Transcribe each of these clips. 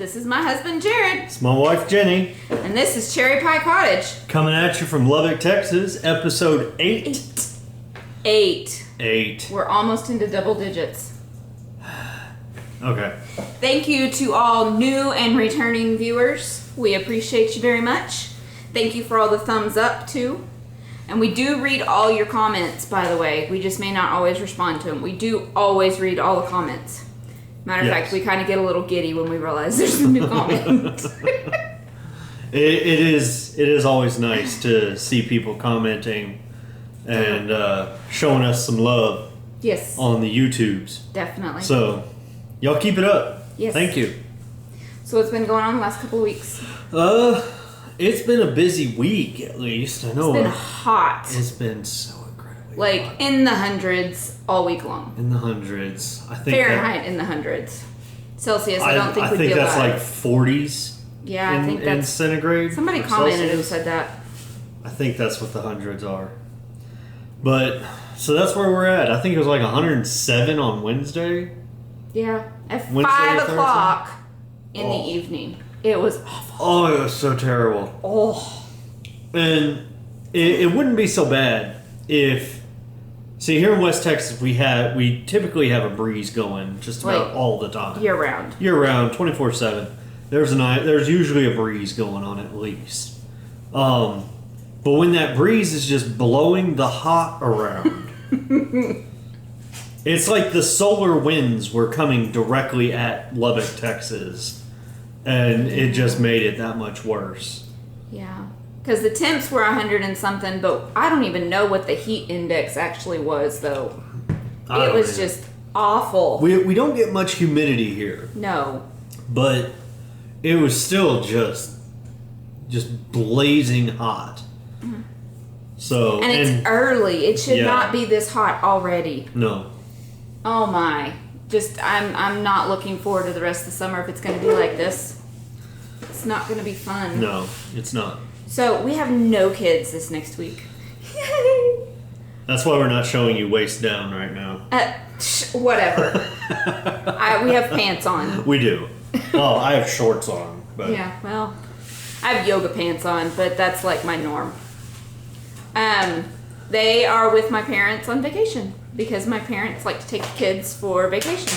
This is my husband, Jared. It's my wife, Jennie. And this is Cherry Pie Cottage. Coming at you from Lubbock, Texas, episode 8. 8. We're almost into double digits. Okay. Thank you to all new and returning viewers. We appreciate you very much. Thank you for all the thumbs up, too. And we do read all your comments, by the way. We just may not always respond to them. We do always read all the comments. Matter of fact, we kind of get a little giddy when we realize there's a new comment. It is always nice to see people commenting and showing us some love. Yes. On the YouTubes. Definitely. So, y'all keep it up. Yes. Thank you. So what's been going on the last couple of weeks? It's been a busy week, at least. I know. It's been hot. It's been so incredibly hot. In the hundreds all week long. In the hundreds. I think Fahrenheit in the hundreds. Celsius, I don't think would be allowed. I think that's like 40s. Yeah, I think that's... in centigrade. Somebody commented and said that. I think that's what the hundreds are. But, so that's where we're at. I think it was like 107 on Wednesday. Yeah. At Wednesday 5 o'clock in the evening. It was awful. Oh, it was so terrible. Oh. And it wouldn't be so bad if... See, here in West Texas, we typically have a breeze going just about all the time. Year round. Year round, 24/7. There's usually a breeze going on at least. But when that breeze is just blowing the hot around, it's like the solar winds were coming directly at Lubbock, Texas. And it just made it that much worse. Yeah. Because the temps were 100 and something, but I don't even know what the heat index actually was, though. It was just awful. We don't get much humidity here. No. But it was still just blazing hot. Mm-hmm. So and it's early. It should not be this hot already. No. Oh my. I'm not looking forward to the rest of the summer if it's going to be like this. It's not going to be fun. No, it's not. So we have no kids this next week. Yay! That's why we're not showing you waist down right now. Whatever. We have pants on. We do. Oh, I have shorts on. But. Yeah, well, I have yoga pants on, but that's like my norm. They are with my parents on vacation because my parents like to take the kids for vacation.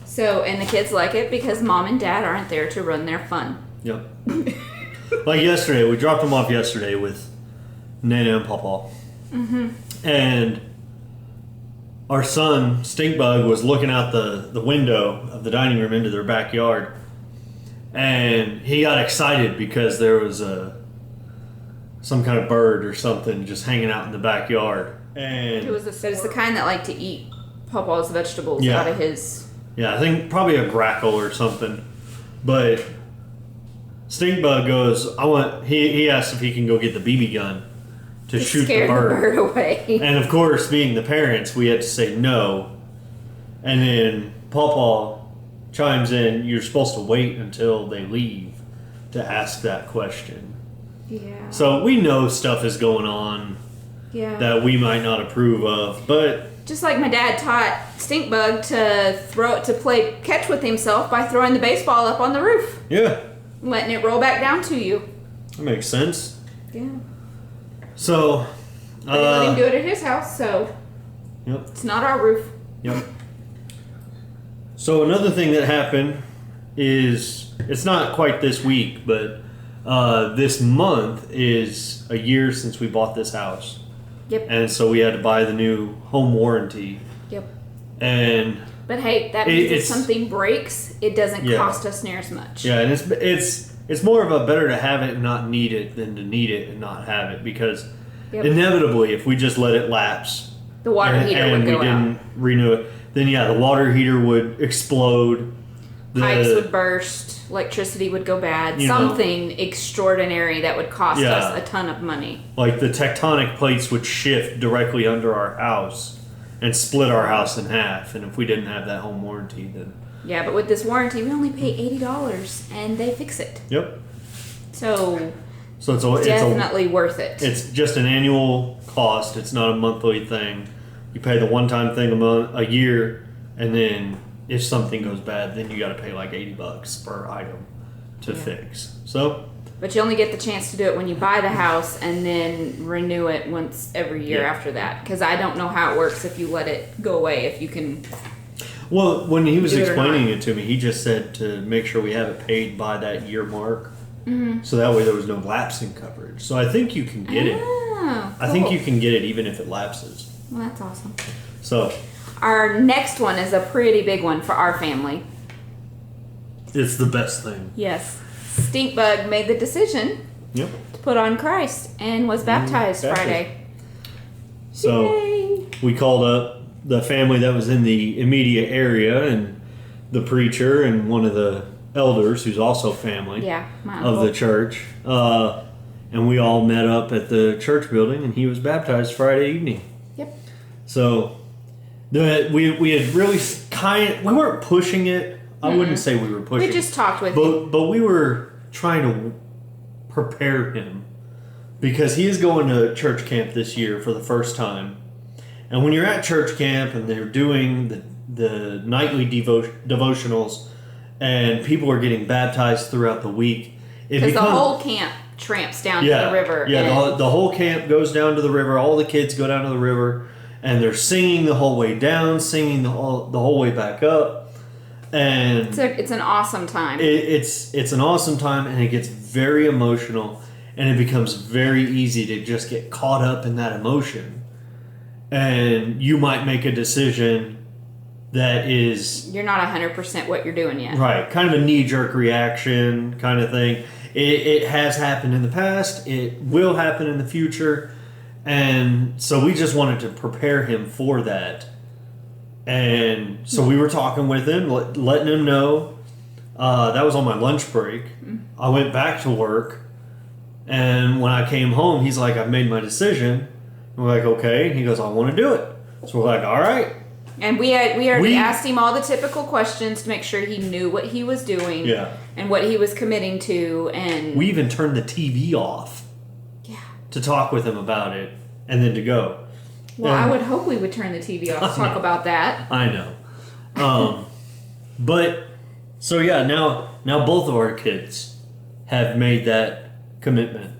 So, and the kids like it because mom and dad aren't there to run their fun. Yep. Like yesterday, we dropped them off yesterday with Nana and Papa. Mm-hmm. And our son, Stinkbug, was looking out the window of the dining room into their backyard. And he got excited because there was some kind of bird or something just hanging out in the backyard. And it's the kind that like to eat Papa's vegetables out of his... Yeah, I think probably a grackle or something. But Stinkbug goes, he asked if he can go get the BB gun to shoot the bird away. And of course, being the parents, we had to say no. And then Pawpaw chimes in, you're supposed to wait until they leave to ask that question. Yeah. So we know stuff is going on that we might not approve of, but... Just like my dad taught Stinkbug to play catch with himself by throwing the baseball up on the roof. Yeah. Letting it roll back down to you. That makes sense. Yeah. So... But he let him do it at his house, so... Yep. It's not our roof. Yep. So another thing that happened is... It's not quite this week, but this month is a year since we bought this house. Yep. And so we had to buy the new home warranty. Yep. But hey, that means if something breaks, it doesn't cost us near as much. Yeah, and it's more of a better to have it and not need it than to need it and not have it, because inevitably, if we just let it lapse, the water heater would go out. And we didn't renew it, then the water heater would explode. Pipes would burst, electricity would go bad, something extraordinary that would cost us a ton of money. Like the tectonic plates would shift directly under our house and split our house in half, and if we didn't have that home warranty, then... Yeah, but with this warranty, we only pay $80, and they fix it. Yep. So it's definitely worth it. It's just an annual cost. It's not a monthly thing. You pay the one-time thing a year, and then if something goes bad, then you got to pay like $80 per item to fix. So. But you only get the chance to do it when you buy the house and then renew it once every year after that. Because I don't know how it works if you let it go away, if you can. Well, when he was explaining it to me, he just said to make sure we have it paid by that year mark. Mm-hmm. So that way there was no lapse in coverage. So I think you can get it. Cool. I think you can get it even if it lapses. Well, that's awesome. So. Our next one is a pretty big one for our family. It's the best thing. Yes. Stinkbug made the decision to put on Christ and was baptized Friday. So Yay. We called up the family that was in the immediate area and the preacher and one of the elders who's also family of the church. And we all met up at the church building and he was baptized Friday evening. Yep. So we had really we weren't pushing it. I wouldn't say we were pushing. We just talked with him. But we were trying to prepare him because he is going to church camp this year for the first time. And when you're at church camp and they're doing the nightly devotionals and people are getting baptized throughout the week. Because the whole camp tramps down to the river. Yeah, the whole camp goes down to the river. All the kids go down to the river and they're singing the whole way down, singing the whole way back up. And it's an awesome time. It's an awesome time, and it gets very emotional, and it becomes very easy to just get caught up in that emotion. And you might make a decision that is... You're not 100% what you're doing yet. Right, kind of a knee-jerk reaction kind of thing. It has happened in the past. It will happen in the future. And so we just wanted to prepare him for that. And so we were talking with him, letting him know. That was on my lunch break. I went back to work, and when I came home, he's like, "I've made my decision." We're like, "Okay." He goes, "I want to do it." So we're like, "All right." And we already asked him all the typical questions to make sure he knew what he was doing, and what he was committing to, and we even turned the TV off, to talk with him about it, and then to go. Well, I would hope we would turn the TV off to talk about that. I know. But, so now both of our kids have made that commitment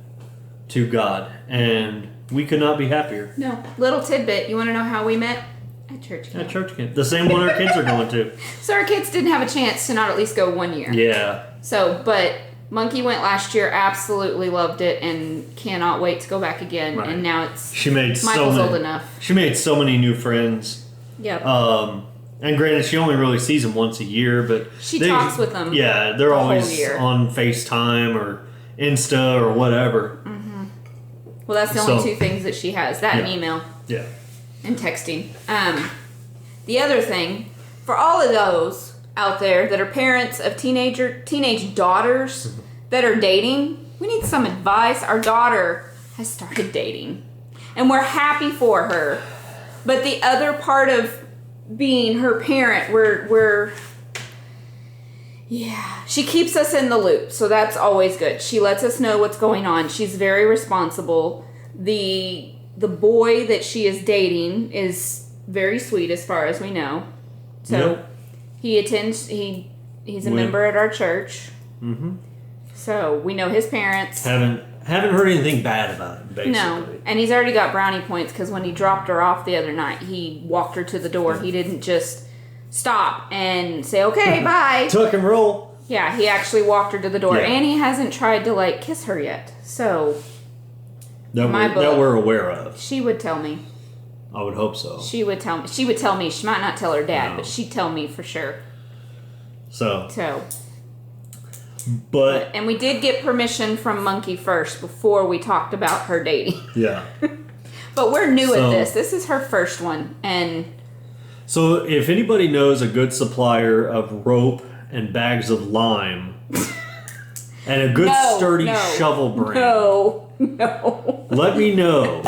to God, and we could not be happier. No. Little tidbit, you want to know how we met? At church camp. At church camp. The same one our kids are going to. So our kids didn't have a chance to not at least go 1 year. Yeah. So, but Monkey went last year, absolutely loved it, and cannot wait to go back again. Right. And now Michael's old enough. She made so many new friends. Yep. And granted, she only really sees them once a year, but she talks with them. Yeah, they're always on FaceTime or Insta or whatever. Mm-hmm. Well, that's the only two things that she has. That and email. Yeah. And texting. The other thing, for all of those out there that are parents of teenage daughters that are dating, we need some advice. Our daughter has started dating, and we're happy for her. But the other part of being her parent, she keeps us in the loop, so that's always good. She lets us know what's going on. She's very responsible. The boy that she is dating is very sweet as far as we know. So he attends. He's a member at our church. Mm-hmm. So we know his parents. Haven't heard anything bad about him, basically. No, and he's already got brownie points because when he dropped her off the other night, he walked her to the door. He didn't just stop and say, "Okay, bye." Tuck and roll. Yeah, he actually walked her to the door, and he hasn't tried to kiss her yet. So that we're aware of. She would tell me. I would hope so. She would tell me. She would tell me. She might not tell her dad, but she'd tell me for sure. So. But and we did get permission from Monkey first before we talked about her dating. Yeah. But we're new at this. This is her first one, and. So if anybody knows a good supplier of rope and bags of lime, and a good sturdy shovel brand, no, let me know.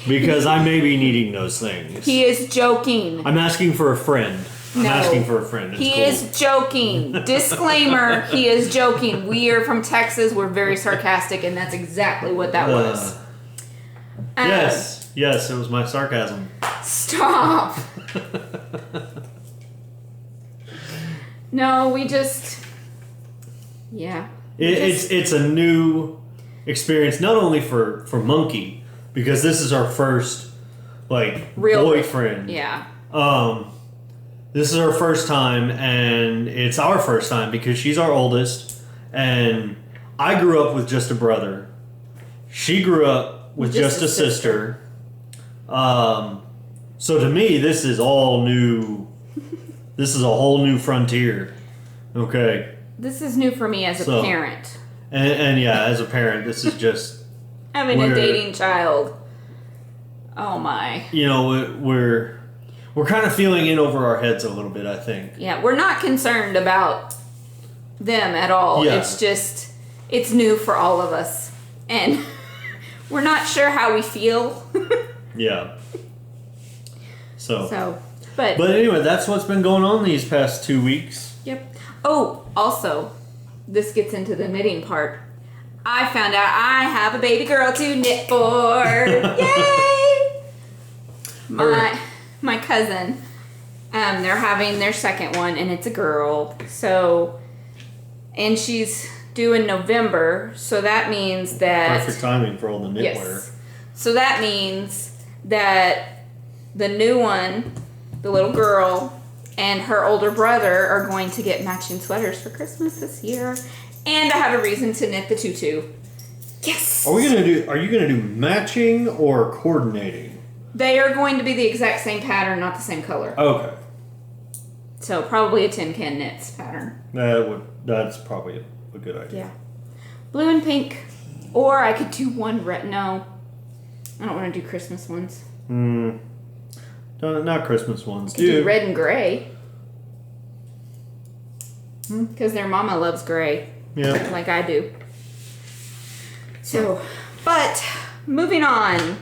Because I may be needing those things. He is joking. I'm asking for a friend. He is joking. Disclaimer, he is joking. We are from Texas. We're very sarcastic, and that's exactly what that was. Yes, it was my sarcasm. Stop. No, we just... Yeah. It's a new experience, not only for Monkey, because this is our first, like, real boyfriend. Yeah. This is our first time, and it's our first time because she's our oldest, and I grew up with just a brother. She grew up with just a sister. So to me, this is all new. This is a whole new frontier. Okay. This is new for me as a parent. And yeah, as a parent, this is just... Having a dating child. Oh my. You know, we're kind of feeling in over our heads a little bit, I think. Yeah, we're not concerned about them at all. Yeah. It's just, it's new for all of us. And we're not sure how we feel. Yeah. But anyway, that's what's been going on these past 2 weeks. Yep. Oh, also, this gets into the knitting part. I found out I have a baby girl to knit for. Yay! My cousin, they're having their second one, and it's a girl. So, and she's due in November, so that means that... Perfect timing for all the knitwear. Yes. So that means that the new one, the little girl, and her older brother are going to get matching sweaters for Christmas this year. And I have a reason to knit the tutu. Yes! Are you gonna do matching or coordinating? They are going to be the exact same pattern, not the same color. Okay. So probably a tin can knits pattern. That's probably a good idea. Yeah. Blue and pink. Or I could do one red. No. I don't want to do Christmas ones. Not Christmas ones. I could do red and gray. Because their mama loves gray. Yeah. Like I do. So, but moving on.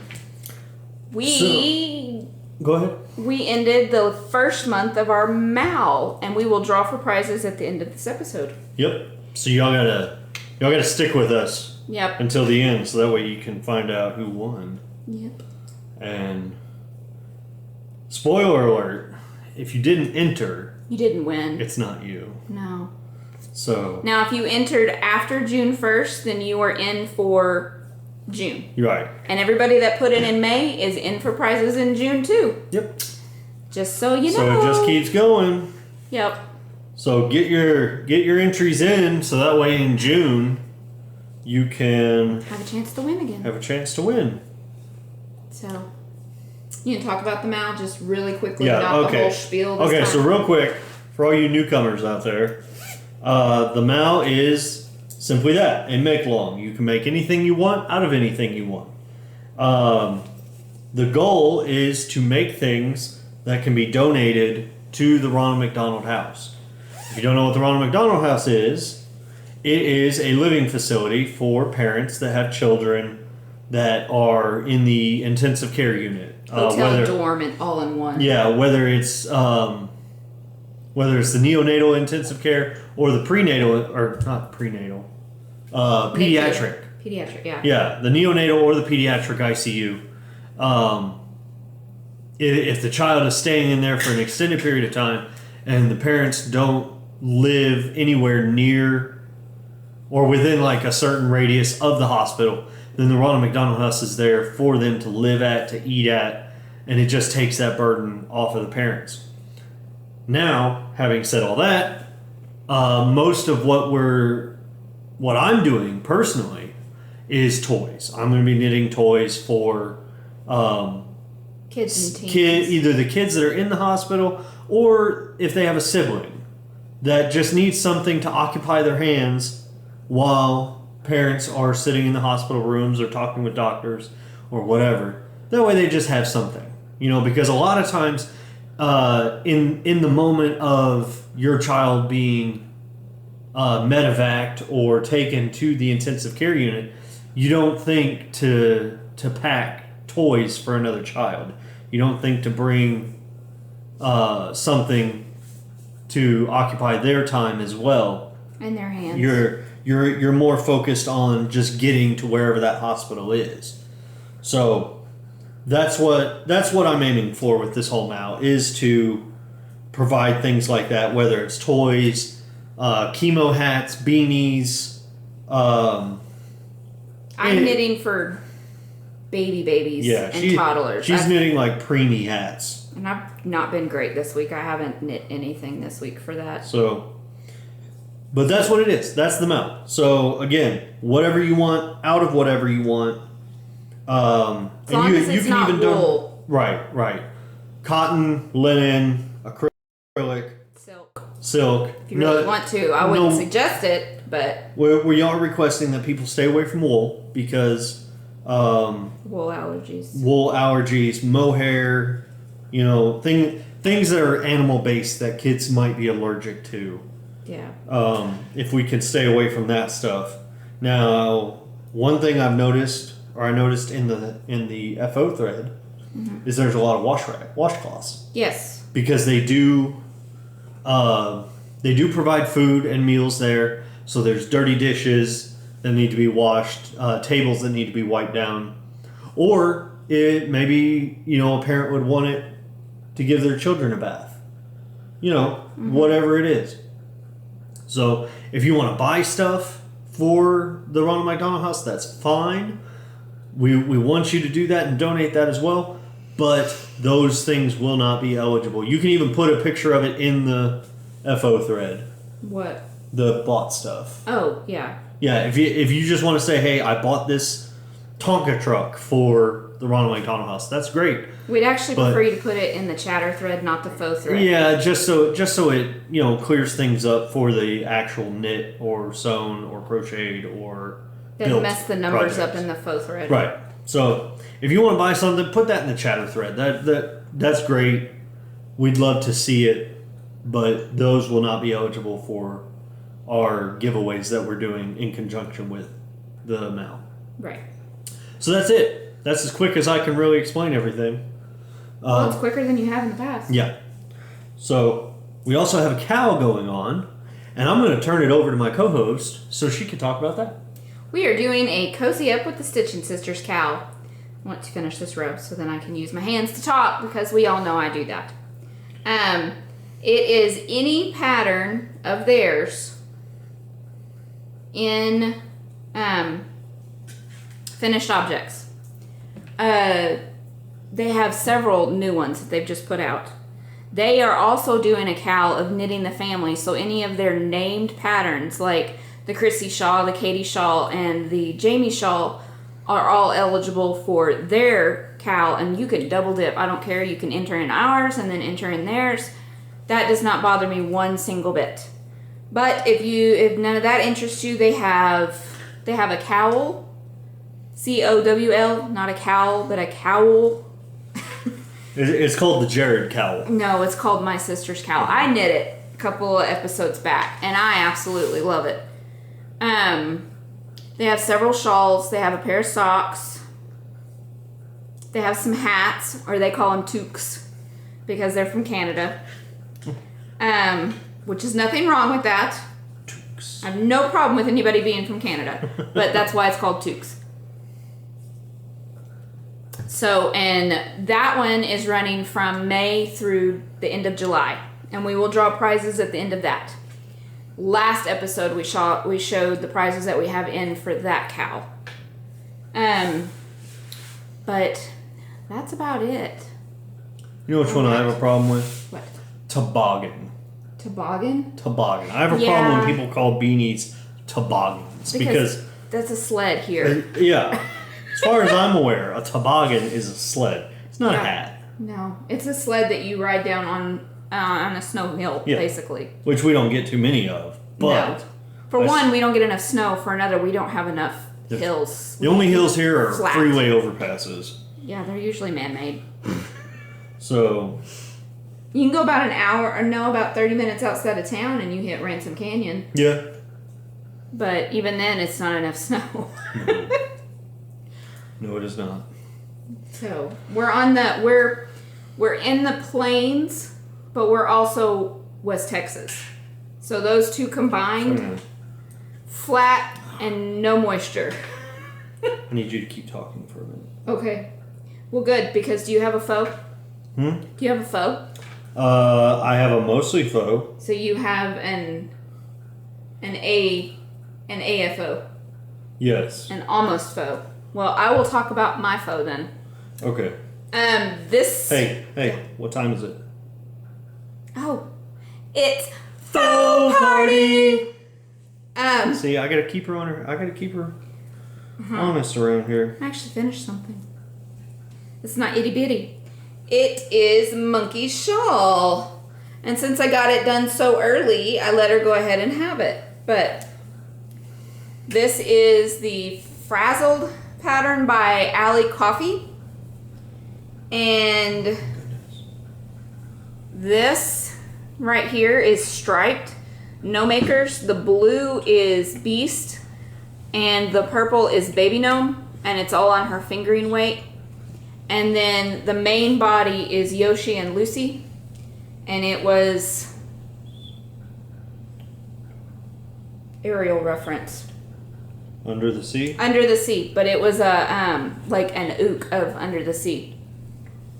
Go ahead. We ended the first month of our MAL, and we will draw for prizes at the end of this episode. Yep. So y'all gotta stick with us. Yep. Until the end, so that way you can find out who won. Yep. And spoiler alert: if you didn't enter, you didn't win. It's not you. No. So now, if you entered after June 1st, then you are in for June. You're right. And everybody that put in May is in for prizes in June too. Yep. Just so you know. So it just keeps going. Yep. So get your entries in, so that way in June you can have a chance to win again. Have a chance to win. So you can talk about the MAL just really quickly, yeah, not okay. the whole spiel. Okay, time. so real quick, for all you newcomers out there, the MAL is simply that, a make-along. You can make anything you want out of anything you want. The goal is to make things that can be donated to the Ronald McDonald House. If you don't know what the Ronald McDonald House is, it is a living facility for parents that have children that are in the intensive care unit. Hotel, dorm, and all in one. Yeah, whether it's the neonatal intensive care or the prenatal, or not prenatal, pediatric. Pediatric, yeah. Yeah, the neonatal or the pediatric ICU. If the child is staying in there for an extended period of time and the parents don't live anywhere near or within like a certain radius of the hospital, then the Ronald McDonald House is there for them to live at, to eat at, and it just takes that burden off of the parents. Now, having said all that, most of what I'm doing personally is toys. I'm going to be knitting toys for kids and teens. Either the kids that are in the hospital or if they have a sibling that just needs something to occupy their hands while parents are sitting in the hospital rooms or talking with doctors or whatever. That way they just have something, because a lot of times in the moment of your child being medevaced or taken to the intensive care unit, you don't think to pack toys for another child. You don't think to bring something to occupy their time as well. In their hands. You're more focused on just getting to wherever that hospital is. So that's what I'm aiming for with this whole MAL, is to provide things like that, whether it's toys, chemo hats, beanies. I'm knitting for babies and toddlers. She's knitting like preemie hats. And I've not been great this week. I haven't knit anything this week for that. So, but that's what it is. That's the MAL. So again, whatever you want, out of whatever you want. As long as it's not wool. Right. Cotton, linen, acrylic, silk. If you really want to, I wouldn't suggest it, but we are requesting that people stay away from wool because wool allergies, mohair, things that are animal based that kids might be allergic to. Yeah. If we can stay away from that stuff. Now, one thing I noticed in the FO thread is there's a lot of washcloths. Yes. Because they do provide food and meals there. So there's dirty dishes that need to be washed, tables that need to be wiped down, or maybe a parent would want it to give their children a bath. Whatever it is. So if you want to buy stuff for the Ronald McDonald House, that's fine. We want you to do that and donate that as well. But those things will not be eligible. You can even put a picture of it in the FO thread. What? The bought stuff. Oh, yeah. Yeah, if you just want to say, hey, I bought this Tonka truck for the Ronald McDonald House, that's great. We'd actually prefer you to put it in the chatter thread, not the faux thread. Yeah, just so it clears things up for the actual knit or sewn or crocheted or doesn't mess the numbers projects up in the faux thread. Right. So if you want to buy something, put that in the chatter thread. That's great. We'd love to see it, but those will not be eligible for our giveaways that we're doing in conjunction with the MAL. Right. So that's it. That's as quick as I can really explain everything. Well, it's quicker than you have in the past. Yeah. So we also have a cow going on, and I'm going to turn it over to my co-host so she can talk about that. We are doing a Cozy Up with the Stitching Sisters cow. I want to finish this row so then I can use my hands to talk because we all know I do that. It is any pattern of theirs in finished objects. They have several new ones that they've just put out. They are also doing a cow of knitting the family, so any of their named patterns like the Chrissy shawl, the Katie shawl, and the Jamie shawl are all eligible for their cow, and you can double dip. I don't care. You can enter in ours and then enter in theirs. That does not bother me one single bit. But if none of that interests you, they have a cowl, COWL, not a cowl, but a cowl. It's called the Jared cowl. No, it's called My Sister's Cowl. I knit it a couple of episodes back, and I absolutely love it. They have several shawls. They have a pair of socks. They have some hats, or they call them toques, because they're from Canada. Which is nothing wrong with that. Toques. I have no problem with anybody being from Canada, but that's why it's called toques. So, and that one is running from May through the end of July, and we will draw prizes at the end of that. Last episode, we showed the prizes that we have in for that cow. But that's about it. You know which one I have a problem with? What? Toboggan. Toboggan? Toboggan. I have a problem when people call beanies toboggans because that's a sled here. Yeah. As far as I'm aware, a toboggan is a sled. It's not a hat. No, it's a sled that you ride down on a snow hill, basically. Which we don't get too many of. But no. For one, we don't get enough snow. For another, we don't have enough hills. The only hills here are flat. freeway overpasses. Yeah, they're usually man-made. So you can go about an hour, or about 30 minutes outside of town, and you hit Ransom Canyon. Yeah. But even then, it's not enough snow. No, it is not. So we're in the plains, but we're also West Texas. So those two combined, flat and no moisture. I need you to keep talking for a minute. Okay. Well, good, because do you have a foe? Do you have a foe? I have a mostly faux. So you have an AFO. Yes. An almost faux. Well, I will talk about my faux then. Okay. This. Hey, what time is it? Oh, it's faux party. See, I gotta keep her on her. I gotta keep her honest around here. I actually finished something. It's not itty bitty. It is Monkey's shawl. And since I got it done so early, I let her go ahead and have it. But this is the Frazzled pattern by Alley Coffee. And this right here is striped. No makers. The blue is Beast. And the purple is Baby Gnome. And it's all on her fingering weight. And then the main body is Yoshi and Lucy. And it was Ariel reference. Under the Sea? Under the Sea. But it was a like an ook of Under the Sea.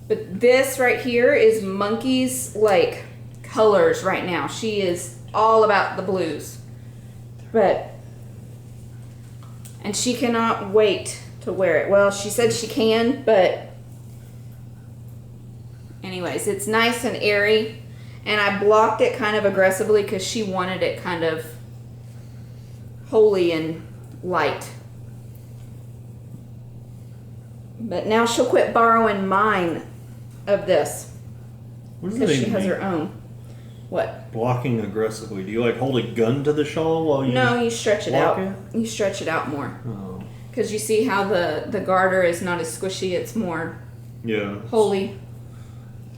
But this right here is Monkey's like colors right now. She is all about the blues. And she cannot wait to wear it. Well, she said she can, but anyways, it's nice and airy. And I blocked it kind of aggressively because she wanted it kind of holy and light. But now she'll quit borrowing mine of this. What does Because that she has mean? her own. What? Blocking aggressively. Do you like hold a gun to the shawl while you No, you stretch it block out. it? You stretch it out more. Oh. Because you see how the garter is not as squishy, it's more Yeah. holy.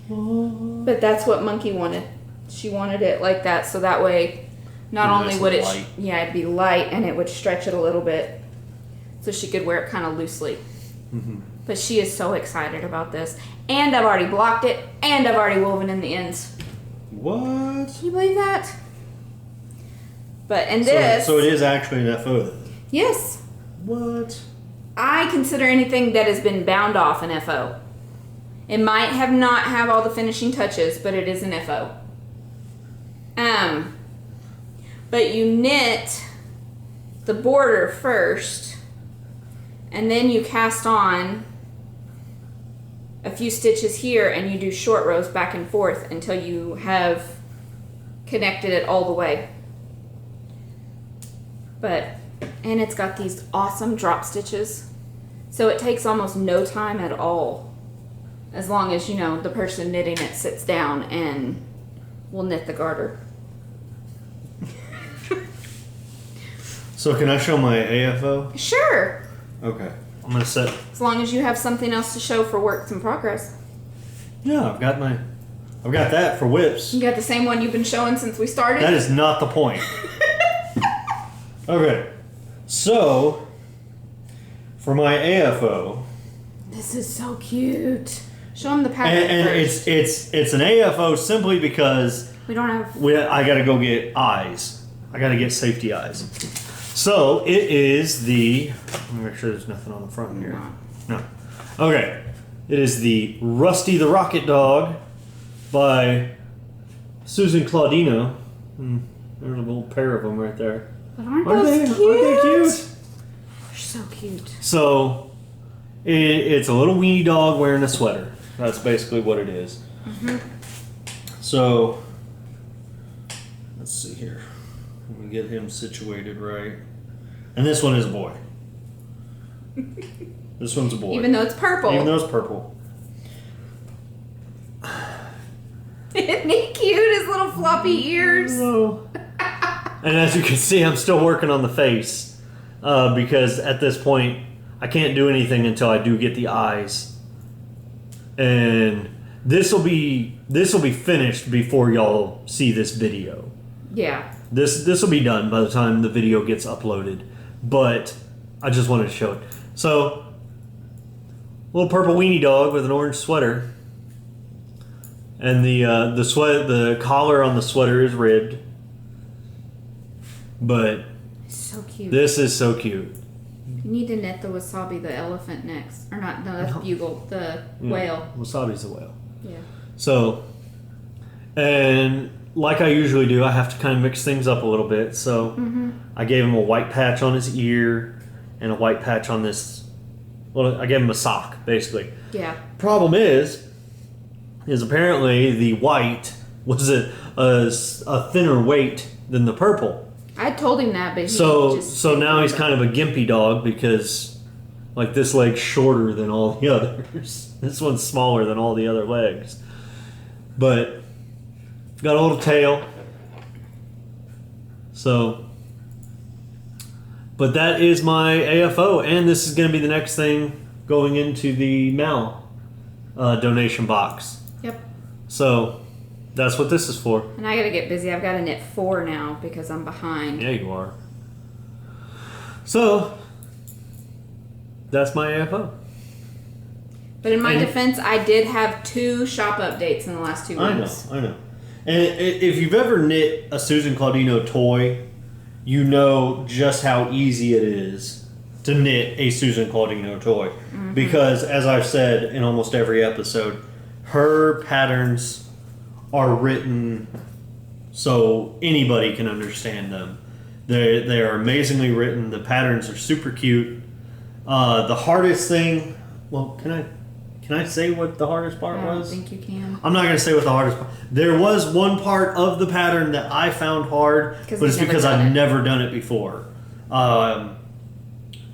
But that's what Monkey wanted. She wanted it like that, so that way not Nice only and would it light. it'd be light and it would stretch it a little bit so she could wear it kind of loosely. Mm-hmm. But she is so excited about this. And I've already blocked it and I've already woven in the ends. What? Can you believe that? But and this So it is actually an FO then? Yes. What? I consider anything that has been bound off an FO. It might have not have all the finishing touches, but it is an FO. But you knit the border first, and then you cast on a few stitches here, and you do short rows back and forth until you have connected it all the way. And it's got these awesome drop stitches, so it takes almost no time at all, as long as the person knitting it sits down and will knit the garter. So can I show my AFO? Sure, Okay. I'm gonna set. as long as you have something else to show for works in progress. Yeah, I've got that for whips. You got the same one you've been showing since we started? That is not the point. Okay. So for my AFO, This is so cute. Show them the pattern and first. it's an AFO simply because We don't have... I gotta go get eyes. I gotta get safety eyes. So it is the. Let me make sure there's nothing on the front here. No. Okay. It is the Rusty the Rocket Dog by Susan Claudino. There's a little pair of them right there. But aren't Aren't those they cute? cute? They're so cute. So it's a little weenie dog wearing a sweater. That's basically what it is. Mm-hmm. So let's see here. Let me get him situated right. And this one is a boy. This one's a boy. Even though it's purple. Even though it's purple. Isn't he cute? His little floppy ears. No. And as you can see, I'm still working on the face because at this point I can't do anything until I do get the eyes. And this will be finished before y'all see this video. Yeah. This will be done by the time the video gets uploaded. But I just wanted to show it. So, little purple weenie dog with an orange sweater. And the collar on the sweater is ribbed. But It's so cute. this is so cute. You need to knit the wasabi, the elephant next. Or not, no, that's bugle, the whale. Wasabi's the whale. Yeah. So, And like I usually do, I have to kind of mix things up a little bit. So I gave him a white patch on his ear and a white patch on this. Well, I gave him a sock, basically. Yeah. Problem is apparently the white was a thinner weight than the purple. I told him that, but he so now he's kind of a gimpy dog because like this leg's shorter than all the others. This one's smaller than all the other legs. But got a little tail. So but that is my AFO, and this is going to be the next thing going into the MAL donation box. Yep. So that's what this is for. And I gotta get busy. I've got to knit 4 now because I'm behind. Yeah, you are. So that's my AFO. But in my defense, I did have 2 shop updates in the last 2 weeks. I know. And if you've ever knit a Susan Claudino toy, you know just how easy it is to knit a Susan Claudino toy. Because, as I've said in almost every episode, her patterns are written so anybody can understand them. They are amazingly written. The patterns are super cute. The hardest thing... Well, can I say what the hardest part was? I don't think you can. I'm not going to say what the hardest part... There was one part of the pattern that I found hard, but it's because I've never done it before.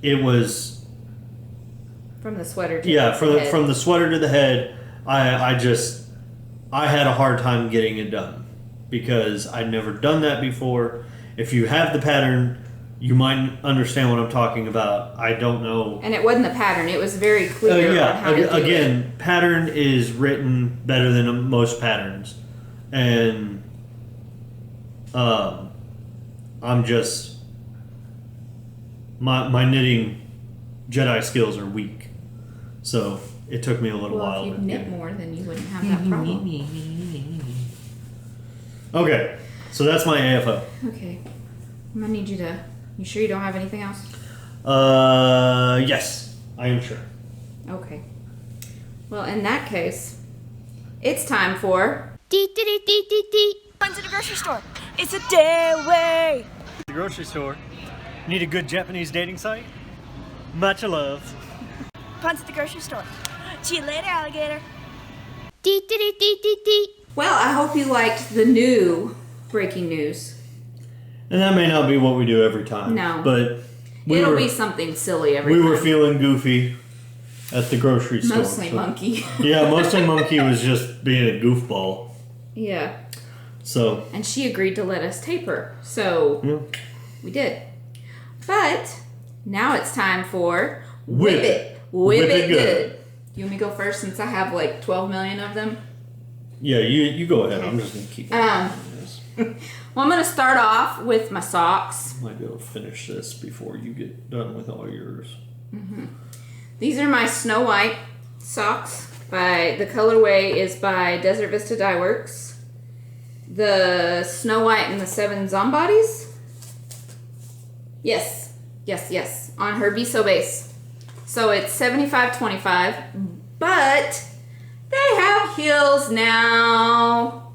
It was... From the sweater to the head. From the sweater to the head, I had a hard time getting it done because I'd never done that before. If you have the pattern, you might understand what I'm talking about. I don't know. And it wasn't the pattern. It was very clear on how to do it. Again, pattern is written better than most patterns. And I'm just... My knitting Jedi skills are weak. So it took me a little while. If you'd knit more, then you wouldn't have that problem. Okay, so that's my AFO. Okay. I'm going to need you to... You sure you don't have anything else? Yes, I am sure. Okay. Well, in that case, it's time for... Run to the grocery store. It's a day away. The grocery store. Need a good Japanese dating site? Much love. Run to the grocery store. See you later, alligator. Well, I hope you liked the new breaking news. And that may not be what we do every time. No. But it'll be something silly every time. We were feeling goofy at the grocery store. Mostly Monkey. Yeah, mostly Monkey was just being a goofball. Yeah. So. And she agreed to let us tape her. So we did. But now it's time for Whip It. Whip It Good. You want me to go first since I have like 12 million of them? Yeah, you go ahead. Okay. I'm just going to keep Well, I'm going to start off with my socks. I might be able to finish this before you get done with all yours. Mm-hmm. These are my Snow White socks. The colorway is by Desert Vista Dye Works. The Snow White and the 7 Zombies. Yes. On her Viso base. So it's $75.25, but they have heels now.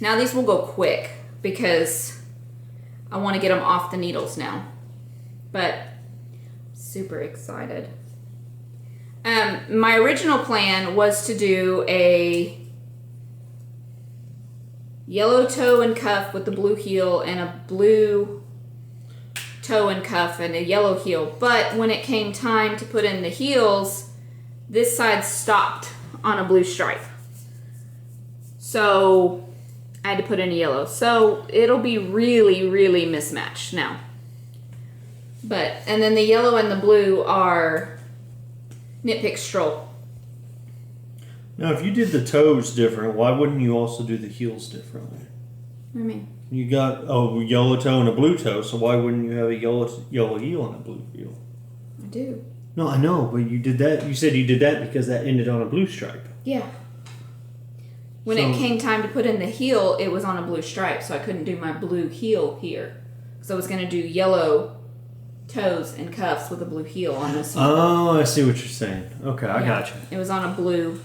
Now these will go quick because I want to get them off the needles now. But super excited. My original plan was to do a yellow toe and cuff with the blue heel and a blue toe and cuff and a yellow heel. But when it came time to put in the heels, this side stopped on a blue stripe. So I had to put in a yellow. So it'll be really, really mismatched now. And then the yellow and the blue are Nitpick Stroll. Now, if you did the toes different, why wouldn't you also do the heels differently? What do you mean? You got a yellow toe and a blue toe, so why wouldn't you have a yellow heel and a blue heel? I do. No, I know, but you did that. You said you did that because that ended on a blue stripe. Yeah. When it came time to put in the heel, it was on a blue stripe, so I couldn't do my blue heel here. So I was going to do yellow toes and cuffs with a blue heel on this one. Oh, I see what you're saying. Okay, I got you. It was on a blue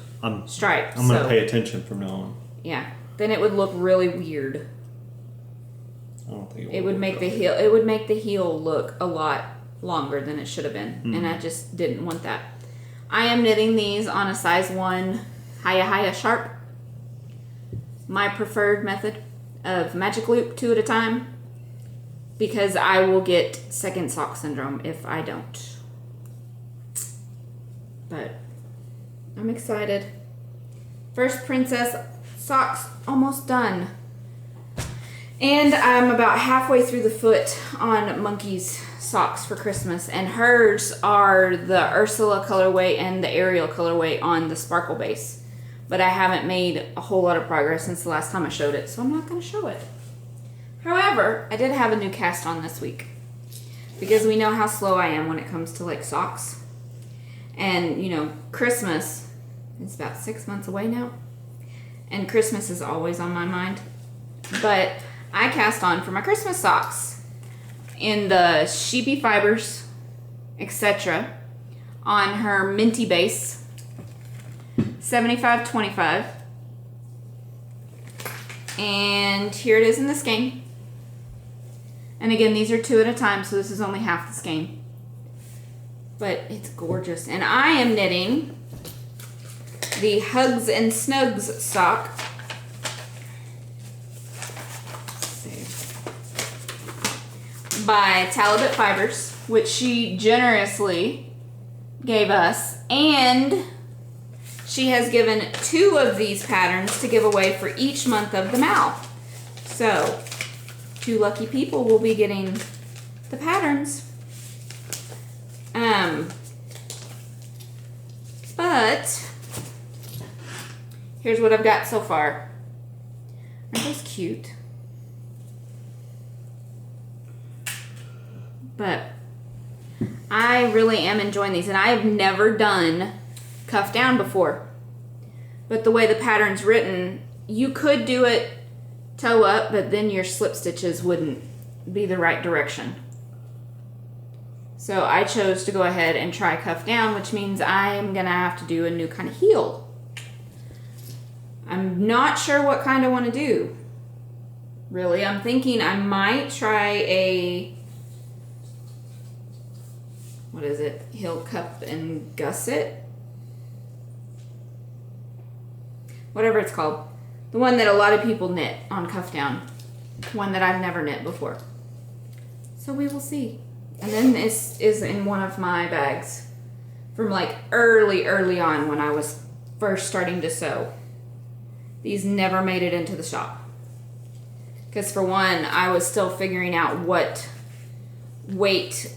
stripe. I'm going to pay attention from now on. Yeah. then it would look really weird. I don't think It would make the heel. It would make the heel look a lot longer than it should have been, and I just didn't want that. I am knitting these on a size 1 Hiya Sharp. My preferred method of magic loop 2 at a time, because I will get second sock syndrome if I don't. But I'm excited. First princess socks almost done. And I'm about halfway through the foot on Monkey's socks for Christmas. And hers are the Ursula colorway and the Ariel colorway on the sparkle base. But I haven't made a whole lot of progress since the last time I showed it, so I'm not going to show it. However, I did have a new cast on this week. Because we know how slow I am when it comes to like socks. And, you know, Christmas is about 6 months away now. And Christmas is always on my mind. But I cast on for my Christmas socks in the sheepy fibers, etc. on her minty base, 75-25. And here it is in the skein. And again, these are 2 at a time, so this is only half the skein. But it's gorgeous. And I am knitting the Hugs and Snugs sock. By Talbot Fibers, which she generously gave us, and she has given 2 of these patterns to give away for each month of the MAL. So 2 lucky people will be getting the patterns. But here's what I've got so far. Aren't those cute? But I really am enjoying these, and I have never done cuff down before. But the way the pattern's written, you could do it toe up, but then your slip stitches wouldn't be the right direction. So I chose to go ahead and try cuff down, which means I'm gonna have to do a new kind of heel. I'm not sure what kind I want to do. Really, I'm thinking I might try a, what is it? Heel cup and gusset? Whatever it's called. The one that a lot of people knit on cuff down. One that I've never knit before. So we will see. And then this is in one of my bags from like early on when I was first starting to sew. These never made it into the shop. Because for one, I was still figuring out what weight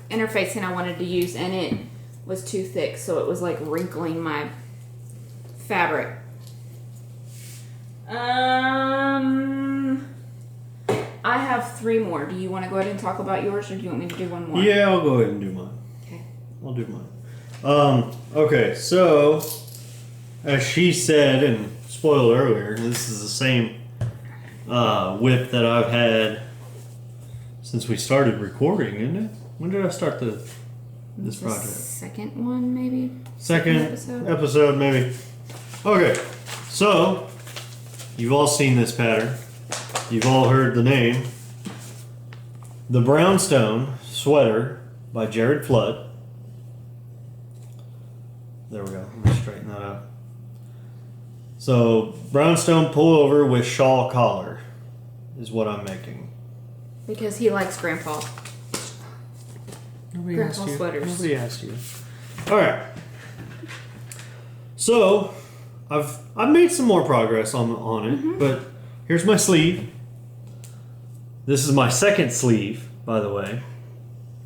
interfacing I wanted to use, and it was too thick, so it was like wrinkling my fabric. I have 3 more. Do you want to go ahead and talk about yours, or do you want me to do one more? Yeah, I'll go ahead and do mine. Okay. I'll do mine. Okay, so as she said and spoiled earlier, this is the same whip that I've had since we started recording, isn't it? When did I start this project? Second one, maybe? Second episode, maybe. Okay, so you've all seen this pattern. You've all heard the name. The Brownstone Sweater by Jared Flood. There we go. Let me straighten that out. So, brownstone pullover with shawl collar is what I'm making. Because he likes Grandpa. Nobody Grandpa asked you. sweaters. Nobody asked you. All right. So, I've made some more progress on it, but here's my sleeve. This is my second sleeve, by the way.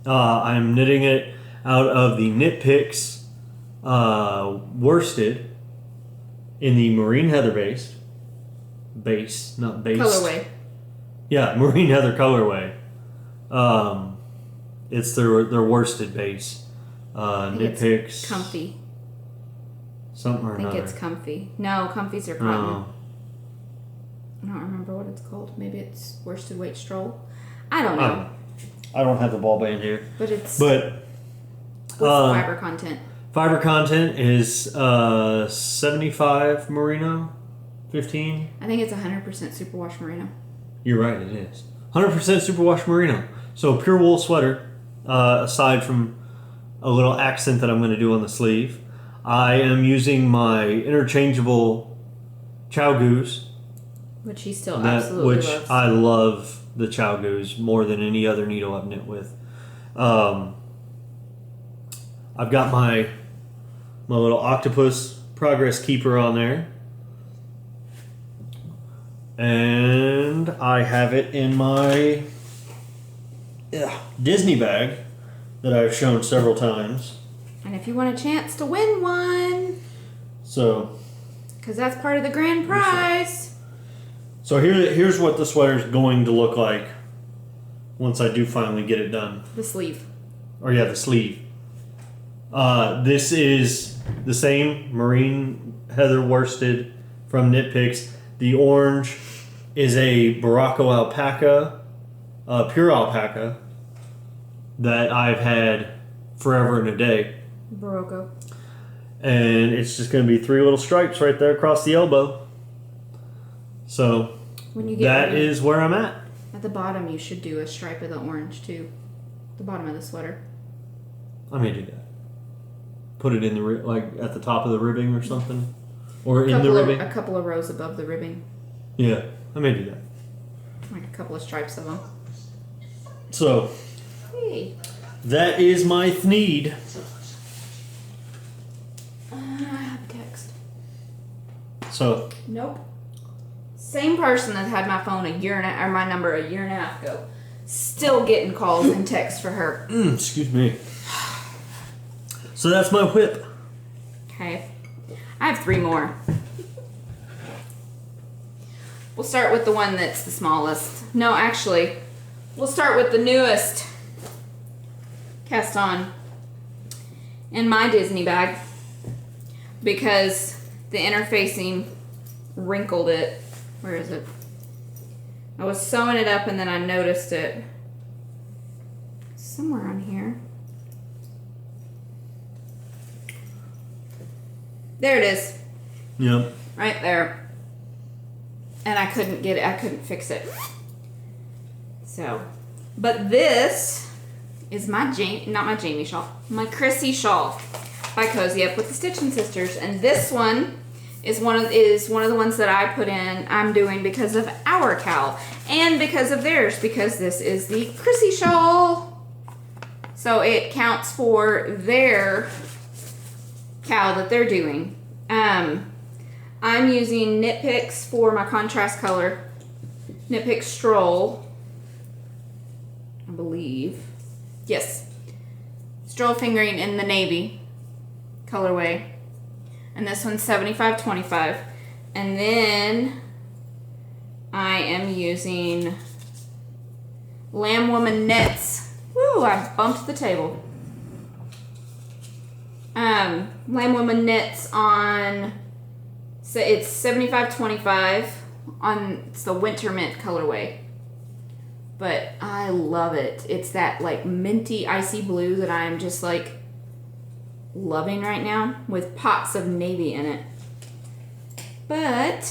I'm knitting it out of the Knit Picks worsted in the Marine Heather base, not base. Colorway. Yeah, Marine Heather colorway. It's their worsted base. Knit Picks. Comfy. Something or I think another. it's comfy. No, comfies are cotton. I don't remember what it's called. Maybe it's worsted weight stroll. I don't know. I don't have the ball band here. But it's But what's the fiber content? fiber content is 75 merino, 15? I think it's 100% superwash merino. You're right, it is. 100% superwash merino. So a pure wool sweater, aside from a little accent that I'm going to do on the sleeve. I am using my interchangeable Chow Goose. Which he still absolutely loves. I love the Chow Goose more than any other needle I've knit with. I've got my little octopus progress keeper on there. And I have it in my Disney bag that I've shown several times. And if you want a chance to win one, so, because that's part of the grand prize. So here's what the sweater's going to look like once I do finally get it done. The sleeve. Or yeah, the sleeve. This is the same marine heather worsted from Knit Picks. The orange is a Barocco alpaca, pure alpaca, that I've had forever and a day. Barocco. And it's just going to be 3 little stripes right there across the elbow. So when you get that is where I'm at. At the bottom, you should do a stripe of the orange too. The bottom of the sweater. I may do that. Put it in the like at the top of the ribbing or something, or in the ribbing. A couple of rows above the ribbing. Yeah, I may do that. Like a couple of stripes of them. So, hey, that is my thneed. I have a text. So. Nope. Same person that had my phone or my number a year and a half ago. Still getting calls and texts for her. Excuse me. So that's my whip. Okay. I have 3 more. We'll start with the one that's the smallest. No, actually, we'll start with the newest cast on in my Disney bag because the interfacing wrinkled it. Where is it? I was sewing it up and then I noticed it somewhere on here. There it is. Yep. Right there. And I couldn't get it. I couldn't fix it. So, but this is my not my Jamie shawl, my Chrissy shawl by Cozy Up with the Stitching Sisters, and this one is one of the ones that I put in. I'm doing because of our cowl and because of theirs, because this is the Chrissy shawl, so it counts for their cowl that they're doing. I'm using Knit Picks for my contrast color. Knit Picks Stroll, I believe. Yes. Stroll fingering in the navy colorway. And this one's 75-25. And then I am using Lamb Woman Knits. Woo, I bumped the table. Lamb Woman Knits on, so it's 75-25 on, it's the Winter Mint colorway. But I love it. It's that like minty icy blue that I'm just like loving right now with pops of navy in it. But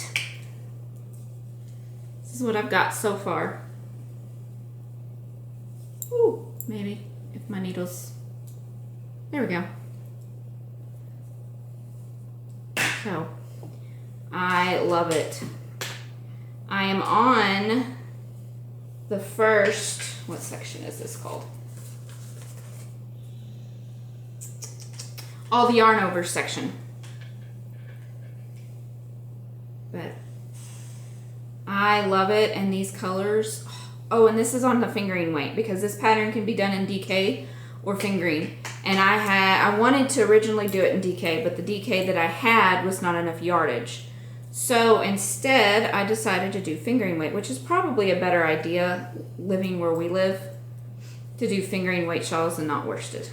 this is what I've got so far. Ooh, maybe if my needles, there we go. So, I love it. I am on the first, what section is this called? All the yarn over section. But I love it, and these colors. Oh, and this is on the fingering weight because this pattern can be done in DK or fingering. And I wanted to originally do it in DK, but the DK that I had was not enough yardage. So instead, I decided to do fingering weight, which is probably a better idea living where we live, to do fingering weight shawls and not worsted.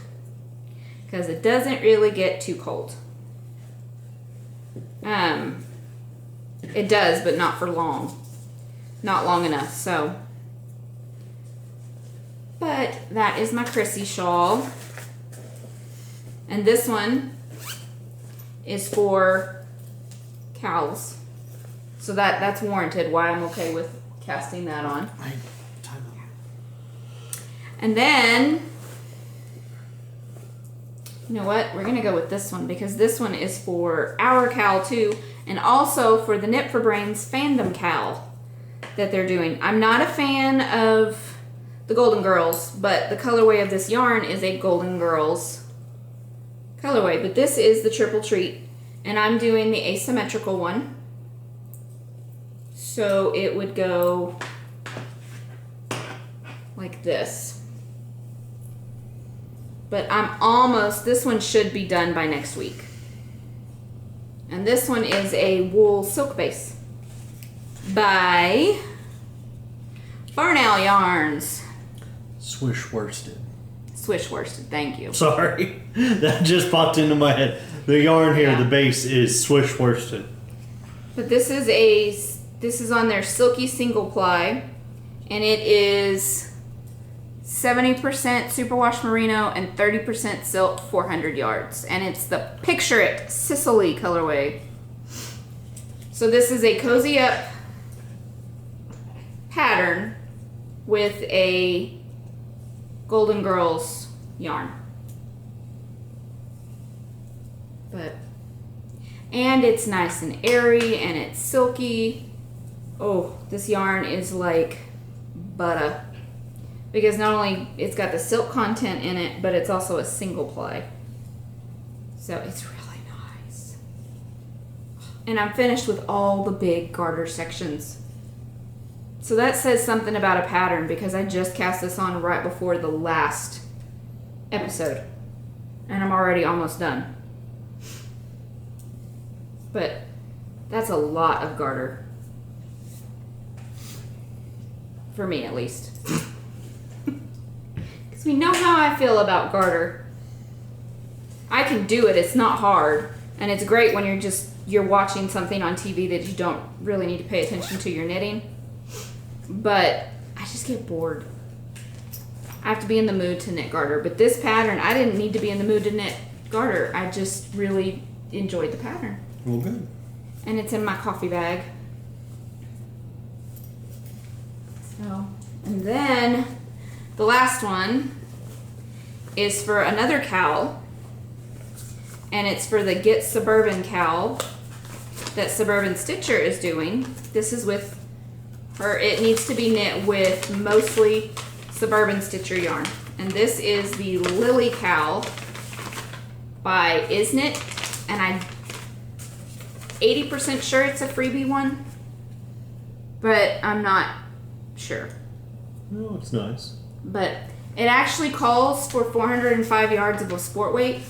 Because it doesn't really get too cold. It does, but not for long. Not long enough, so. But that is my Chrissy shawl. And this one is for cowls. So that's warranted why I'm okay with casting that on. Time out. And then, you know what? We're going to go with this one because this one is for our Cal too, and also for the Knit for Brains fandom Cal that they're doing. I'm not a fan of the Golden Girls, but the colorway of this yarn is a Golden Girls colorway. But this is the Triple Treat, and I'm doing the asymmetrical one. So it would go like this. But this one should be done by next week. And this one is a wool silk base by Farnell Yarns. Swish worsted. Swish worsted, thank you. Sorry, that just popped into my head. The yarn here, the base is swish worsted. But this is on their silky single ply, and it is 70% superwash merino and 30% silk, 400 yards. And it's the Picture It Sicily colorway. So this is a cozy up pattern with a Golden Girls yarn. And it's nice and airy and it's silky. Oh, this yarn is like butter. Because not only it's got the silk content in it, but it's also a single ply. So it's really nice. And I'm finished with all the big garter sections. So that says something about a pattern because I just cast this on right before the last episode. And I'm already almost done. But that's a lot of garter. For me, at least. Because we know how I feel about garter. I can do it. It's not hard. And it's great when you're watching something on TV that you don't really need to pay attention to your knitting. But I just get bored. I have to be in the mood to knit garter. But this pattern, I didn't need to be in the mood to knit garter. I just really enjoyed the pattern. Well, good. And it's in my coffee bag. So, and then the last one is for another cowl. And it's for the Get Suburban cowl that Suburban Stitcher is doing. This is with her. It needs to be knit with mostly Suburban Stitcher yarn. And this is the Lily cowl by Isn't. And I'm 80% sure it's a freebie one, but I'm not sure. Oh, it's nice. But it actually calls for 405 yards of a sport weight.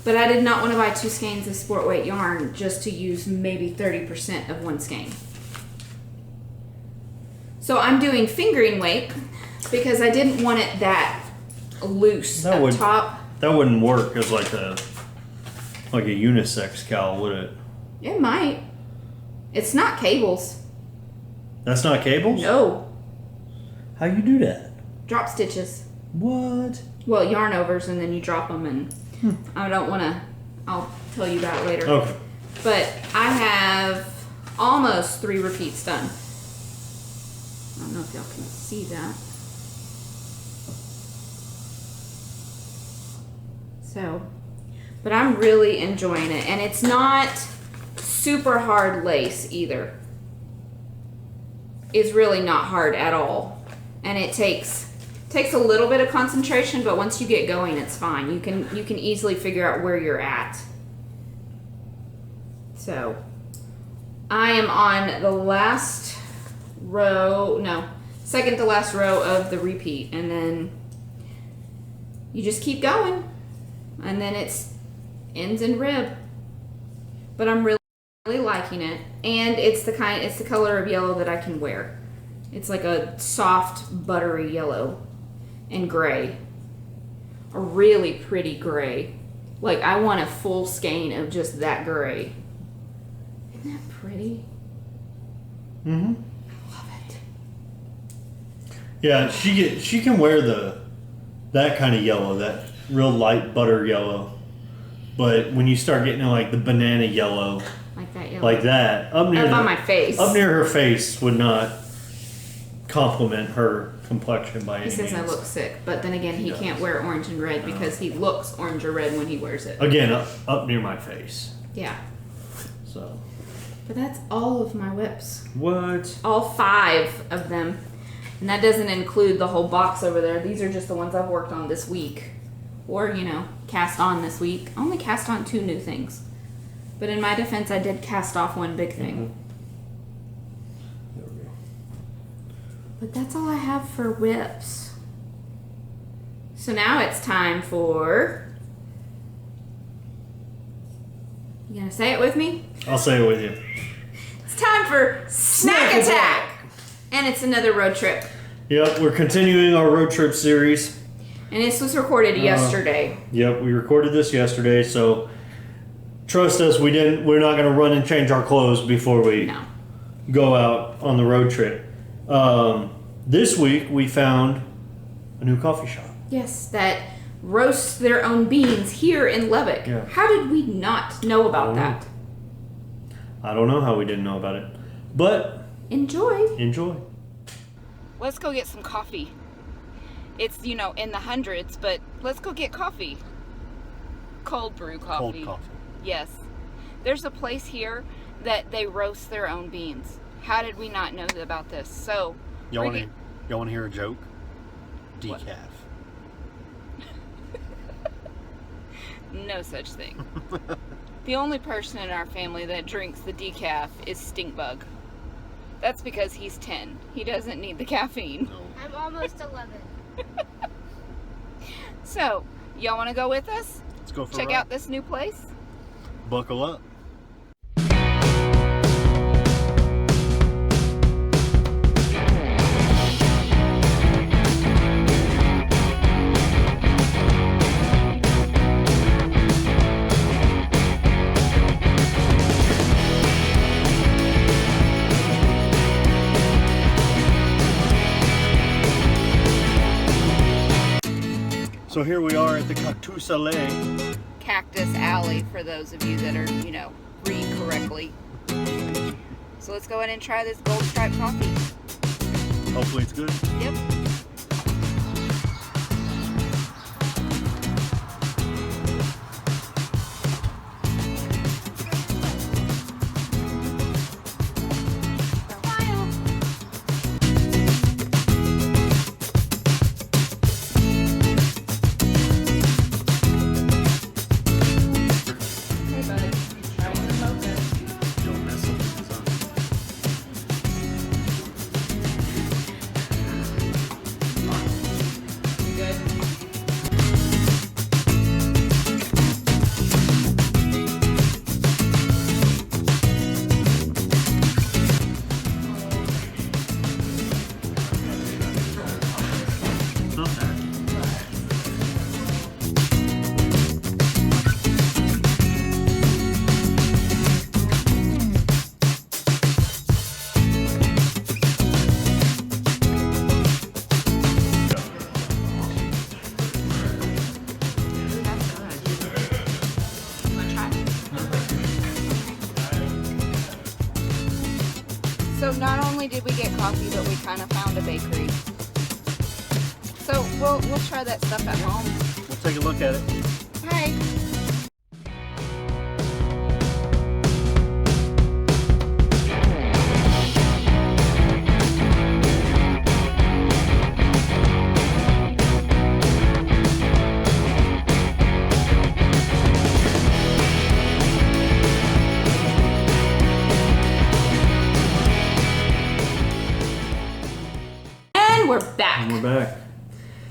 But I did not want to buy 2 skeins of sport weight yarn just to use maybe 30% of 1 skein. So I'm doing fingering weight because I didn't want it that loose up top. That wouldn't work as like a unisex cowl, would it? It might. It's not cables. That's not cables? No. How you do that? Drop stitches. What? Well, yarn overs and then you drop them and I don't want to, I'll tell you about it later. Okay. But I have almost 3 repeats done. I don't know if y'all can see that. So, but I'm really enjoying it. And it's not super hard lace either. It's really not hard at all. And it takes a little bit of concentration, but once you get going, it's fine. You can easily figure out where you're at. So, I am on the last row, no, second to last row of the repeat, and then you just keep going, and then it's ends in rib. But I'm really liking it, and it's the color of yellow that I can wear. It's like a soft, buttery yellow and gray. A really pretty gray. Like, I want a full skein of just that gray. Isn't that pretty? Mm-hmm. I love it. Yeah, she can wear that kind of yellow, that real light butter yellow. But when you start getting like the banana yellow Like that yellow. Like that. Up near on my face. Up near her face would not compliment her complexion by any means. He says I look sick, but then again, he can't wear orange and red because he looks orange or red when he wears it. Again, up near my face. Yeah. So. But that's all of my whips. What? All 5 of them. And that doesn't include the whole box over there. These are just the ones I've worked on this week. Or, cast on this week. I only cast on 2 new things. But in my defense, I did cast off 1 big thing. There we go. But that's all I have for whips. So now it's time for... You gonna say it with me? I'll say it with you. It's time for Snack Attack! And it's another road trip. Yep, we're continuing our road trip series. And this was recorded yesterday. Yep, we recorded this yesterday, so trust us, we're not going to run and change our clothes before we go out on the road trip. This week we found a new coffee shop. Yes, that roasts their own beans here in Lubbock. Yeah. How did we not know about that? I don't know how we didn't know about it. But enjoy. Let's go get some coffee. It's, in the hundreds, but let's go get coffee. Cold brew coffee. Cold coffee. Yes. There's a place here that they roast their own beans. How did we not know about this? So, y'all want to hear a joke? Decaf. What? No such thing. The only person in our family that drinks the decaf is Stinkbug. That's because he's 10. He doesn't need the caffeine. I'm almost 11. So, y'all want to go with us? Let's go for Check a ride. out this new place? Buckle up. So here we are at the Cactus Alley. Cactus Alley, for those of you that are, read correctly. So let's go ahead and try this gold stripe coffee. Hopefully it's good. Yep. Don't mess up the design. Not bad. So not only did we get coffee, but we kind of found a bakery. So we'll try that stuff at home. We'll take a look at it. Hi. And we're back. And we're back.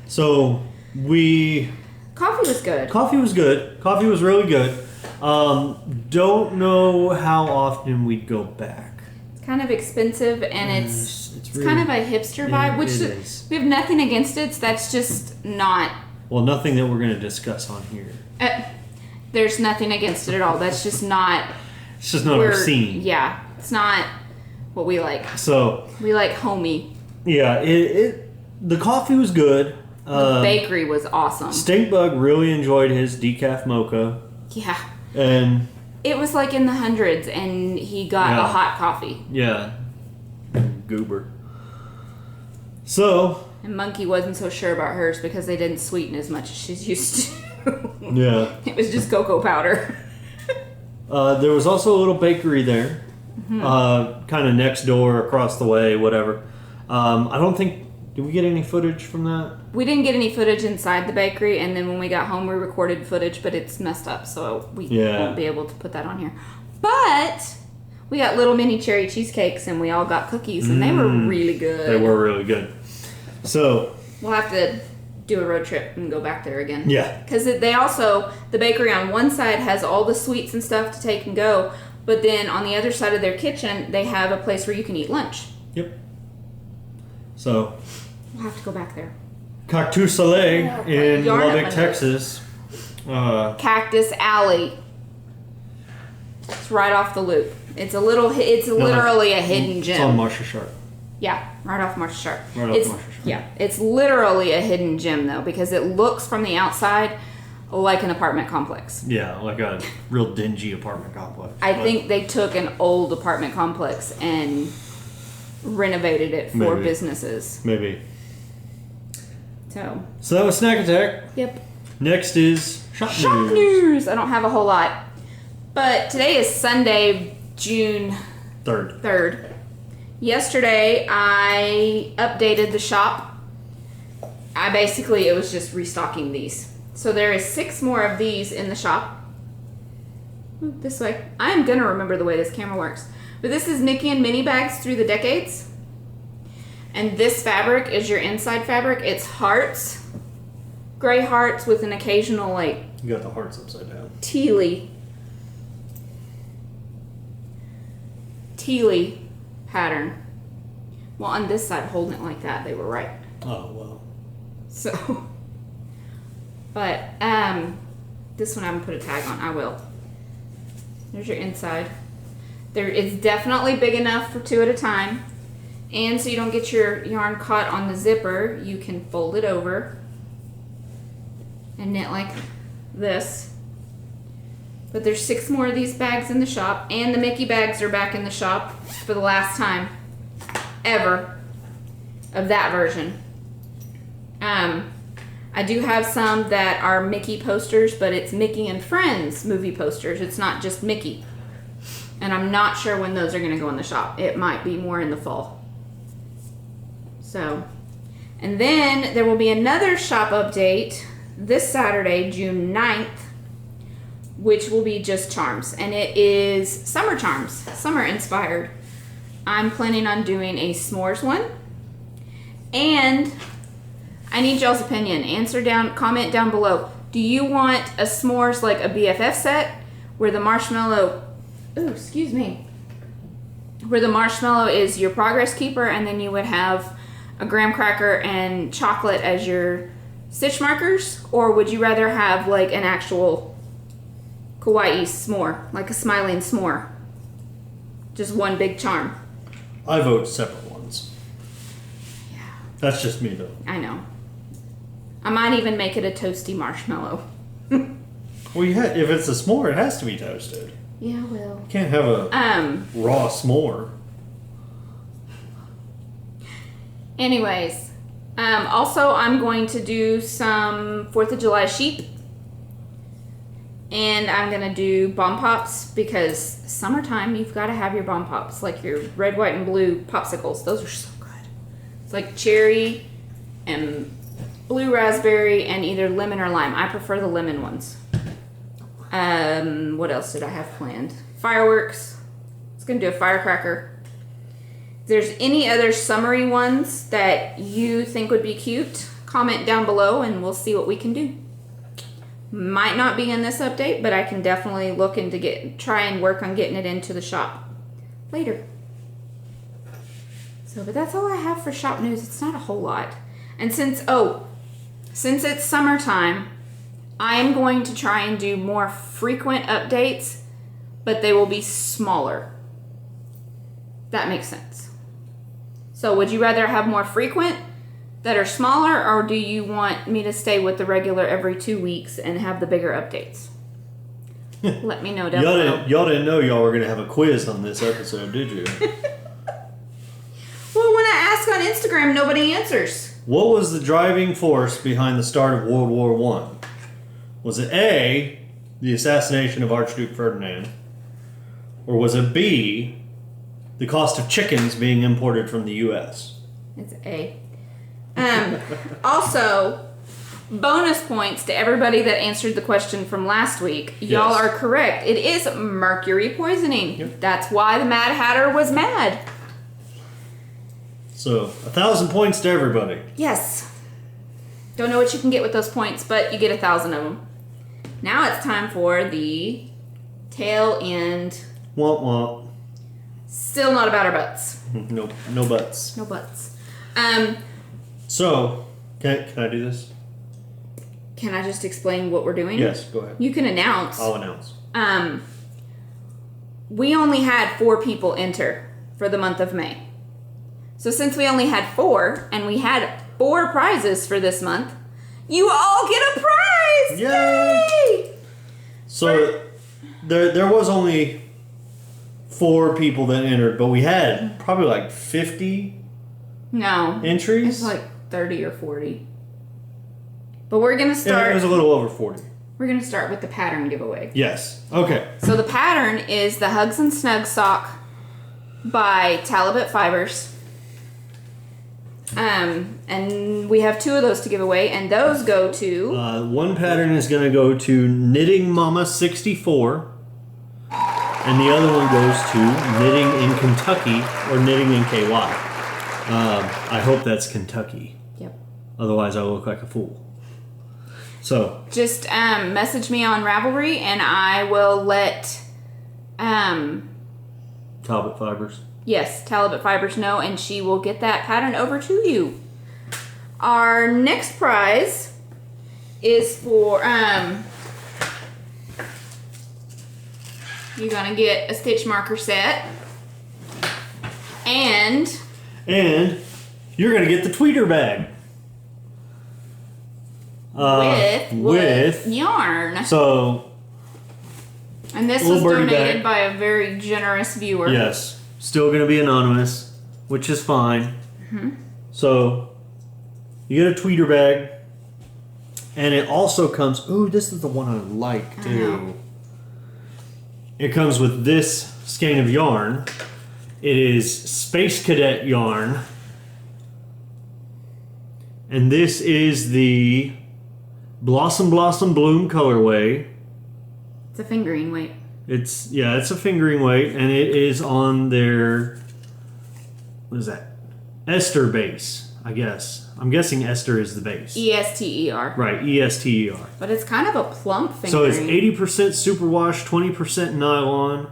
So Coffee was good. coffee was good. Coffee was really good. Don't know how often we'd go back. It's kind of expensive, and it's really- kind of a hipster vibe, which it is. we have nothing against it. That's just not. Well, nothing that we're going to discuss on here. There's nothing against it at all. That's just not. It's just not our scene. Yeah, it's not what we like. So We like homey. yeah, the coffee was good. The bakery was awesome. Stinkbug really enjoyed his decaf mocha, Yeah. and It was like in the hundreds, and he got a hot coffee. Yeah. Goober. So. And Monkey wasn't so sure about hers because they didn't sweeten as much as she's used to. Yeah. It was just cocoa powder. There was also a little bakery there. Kind of next door, across the way, whatever. I don't think... Did we get any footage from that? We didn't get any footage inside the bakery, and then when we got home, we recorded footage, but it's messed up, so we won't be able to put that on here. But we got little mini cherry cheesecakes, and we all got cookies, and they were really good. They were really good. So... We'll have to do a road trip and go back there again. Yeah. Because they also... The bakery on one side has all the sweets and stuff to take and go, but then on the other side of their kitchen, they have a place where you can eat lunch. Yep. So... We'll have to go back there. Cactus Soleil in Yarn Lubbock, up Texas. Cactus Alley. It's right off the loop. It's literally a hidden gem. It's on Marcia Sharp. Yeah, right off Marcia Sharp. Right off Marcia Sharp. Yeah, it's literally a hidden gem though, because it looks from the outside like an apartment complex. Yeah, like a real dingy apartment complex. I think they took an old apartment complex and renovated it for businesses. Maybe. So that was Snack Attack. Yep. Next is Shop News. I don't have a whole lot. But today is Sunday, June 3rd. Yesterday, I updated the shop. It was just restocking these. So there is 6 more of these in the shop. This way. I'm going to remember the way this camera works. But this is Mickey and Minnie bags through the decades. And this fabric is your inside fabric. It's hearts. Gray hearts with an occasional, like... You got the hearts upside down. Tealy pattern. Well, on this side, holding it like that, they were right. Oh, well. So... But, this one I haven't put a tag on. I will. There's your inside. It's definitely big enough for 2 at a time. And so you don't get your yarn caught on the zipper, you can fold it over and knit like this. But there's 6 more of these bags in the shop, and the Mickey bags are back in the shop for the last time ever of that version. I do have some that are Mickey posters, but it's Mickey and Friends movie posters. It's not just Mickey. And I'm not sure when those are going to go in the shop. It might be more in the fall. So, and then there will be another shop update this Saturday, June 9th, which will be just charms. And it is summer charms, summer inspired. I'm planning on doing a s'mores one. And I need y'all's opinion. Comment down below. Do you want a s'mores like a BFF set where the marshmallow, where the marshmallow is your progress keeper, and then you would have a graham cracker and chocolate as your stitch markers? Or would you rather have like an actual kawaii s'more, like a smiling s'more? Just one big charm. I vote separate ones. Yeah. That's just me though. I know. I might even make it a toasty marshmallow. Well, if it's a s'more, it has to be toasted. Yeah, well. You can't have a raw s'more. Anyways, also I'm going to do some 4th of July sheep. And I'm going to do bomb pops because summertime, you've got to have your bomb pops. Like your red, white, and blue popsicles. Those are so good. It's like cherry and blue raspberry and either lemon or lime. I prefer the lemon ones. What else did I have planned? Fireworks. I was going to do a firecracker. If there's any other summery ones that you think would be cute, comment down below and we'll see what we can do. Might not be in this update, but I can definitely look into try and work on getting it into the shop later. So, but that's all I have for shop news. It's not a whole lot. And since it's summertime, I am going to try and do more frequent updates, but they will be smaller. That makes sense. So would you rather have more frequent that are smaller, or do you want me to stay with the regular every 2 weeks and have the bigger updates? let me know down below. Y'all didn't know y'all were going to have a quiz on this episode, did you? Well, when I ask on Instagram, nobody answers. What was the driving force behind the start of World War I? Was it A, the assassination of Archduke Ferdinand? Or was it B, the cost of chickens being imported from the U.S.? It's A. Also, bonus points to everybody that answered the question from last week. Y'all Yes. are correct. It is mercury poisoning. Yep. That's why the Mad Hatter was mad. So, 1,000 points to everybody. Yes. Don't know what you can get with those points, but you get 1,000 of them. Now it's time for the tail end. Womp womp. Still not about our butts. No butts. No butts. So, can I do this? Can I just explain what we're doing? Yes, go ahead. You can announce. I'll announce. We only had 4 people enter for the month of May. So since we only had 4, and we had 4 prizes for this month, you all get a prize! Yay! So, there was only 4 people that entered, but we had probably like 50 No. entries. It's like 30 or 40. But we're going to Yeah, start... it was a little over 40. We're going to start with the pattern giveaway. Yes. Okay. So the pattern is the Hugs and Snug sock by Talbot Fibers. And we have 2 of those to give away, and those go to... One pattern is going to go to Knitting Mama 64, and the other one goes to Knitting in Kentucky, or Knitting in KY. I hope that's Kentucky. Yep. Otherwise, I look like a fool. So... Just message me on Ravelry, and I will let... Talbot Fibers. Yes, Talbot Fibers know, and she will get that pattern over to you. Our next prize is for, you're gonna get a stitch marker set, and you're going to get the tweeter bag. with yarn. So, And this little was birdie donated bag. by a very generous viewer. yes, still going to be anonymous, which is fine. So, you get a tweeter bag, and it also comes... Ooh, this is the one I like, I too. know. It comes with this skein of yarn. It is Space Cadet yarn. And this is the Blossom Blossom Bloom colorway. It's a fingering weight. It's a fingering weight, and it is on their... What is that? Ester base, I guess. I'm guessing Ester is the base. ESTER. Right, ESTER. But it's kind of a plump fingering. So it's 80% superwash, 20% nylon,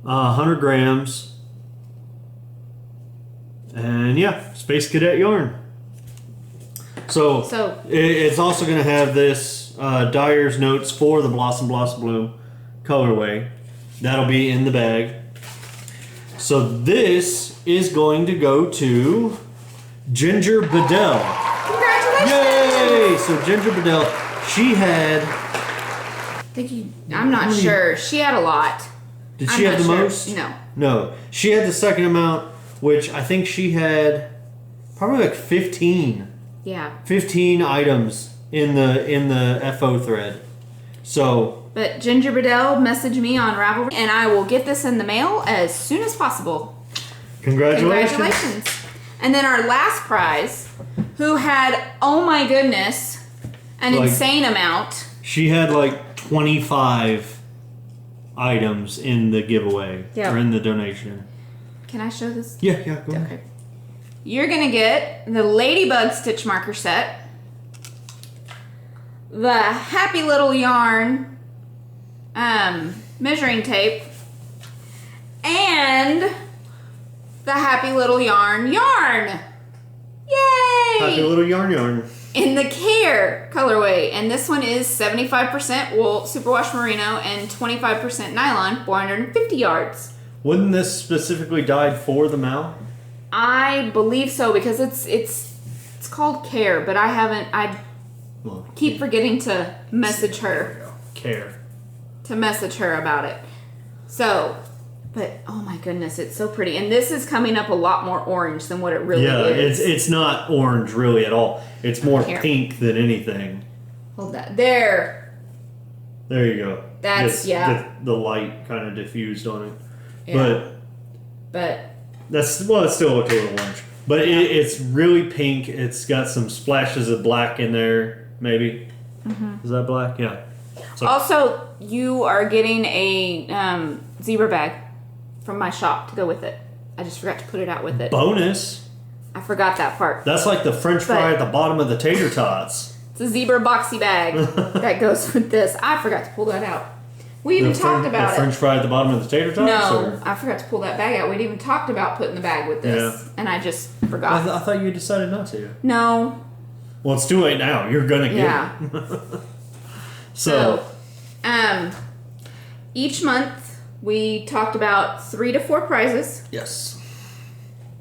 100 grams. And yeah, Space Cadet yarn. So it's also going to have this Dyer's Notes for the Blossom Blossom Bloom colorway. That'll be in the bag. So this is going to go to Ginger Bedell. Congratulations! Yay! So Ginger Bedell, she had... I'm not sure. She had a lot. Did she have the most? No. No. She had the second amount, which I think she had probably like 15. Yeah. 15 items in the FO thread. So... But Ginger Bedell, message me on Ravelry, and I will get this in the mail as soon as possible. Congratulations. And then our last prize, who had, oh my goodness, an insane amount. She had like 25 items in the giveaway, Yeah. or in the donation. Can I show this? Yeah, go ahead. Okay. You're going to get the Ladybug Stitch Marker Set, the Happy Little Yarn measuring tape, and the Happy Little Yarn. Yay! Happy Little Yarn. In the Care colorway, and this one is 75% wool, superwash merino, and 25% nylon, 450 yards. Wasn't this specifically dyed for the MAL? I believe so, because it's called Care, but I keep forgetting to message her. Care. to message her about it. So, but oh my goodness, it's so pretty. And this is coming up a lot more orange than what it really is. Yeah, it's not orange really at all. It's more Here. pink than anything. Hold that. There. There you go. That's, Get the light kind of diffused on it. Yeah. But it still looks a little orange. But it's really pink. It's got some splashes of black in there, maybe. Mm-hmm. Is that black? Yeah. So, also, you are getting a zebra bag from my shop to go with it. I just forgot to put it out with it. bonus. I forgot that part. That's like the French fry at the bottom of the tater tots. It's a zebra boxy bag that goes with this. I forgot to pull that out. We even talked about the French fry at the bottom of the tater tots? No, I forgot to pull that bag out. We'd even talked about putting the bag with this, and I just forgot. I thought you decided not to. No. Well, it's too late now. You're gonna get it. So, each month we talked about 3 to 4 prizes. yes.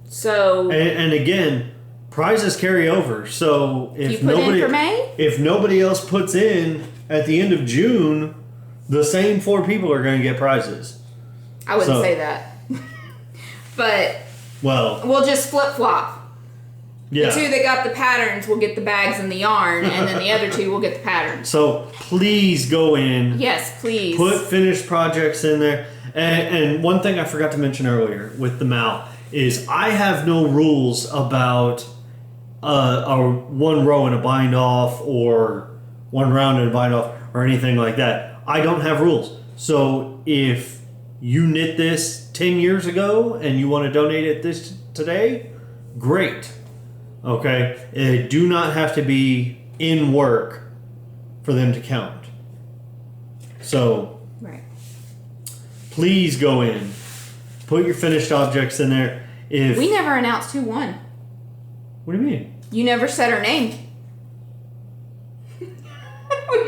So, And again, prizes carry over. So if you put in for May? if nobody else puts in at the end of June, the same 4 people are going to get prizes. I wouldn't say that. But Well, we'll just flip flop. yeah. The 2 that got the patterns will get the bags and the yarn, and then the other 2 will get the patterns. So please go in. Yes, please. Put finished projects in there. And one thing I forgot to mention earlier with the MAL is I have no rules about a 1 row and a bind off or 1 round and a bind off or anything like that. I don't have rules. So if you knit this 10 years ago and you want to donate it this today, great. Okay? Do not have to be in work for them to count. So Right. please go in. Put your finished objects in there. We never announced who won. What do you mean? You never said her name. We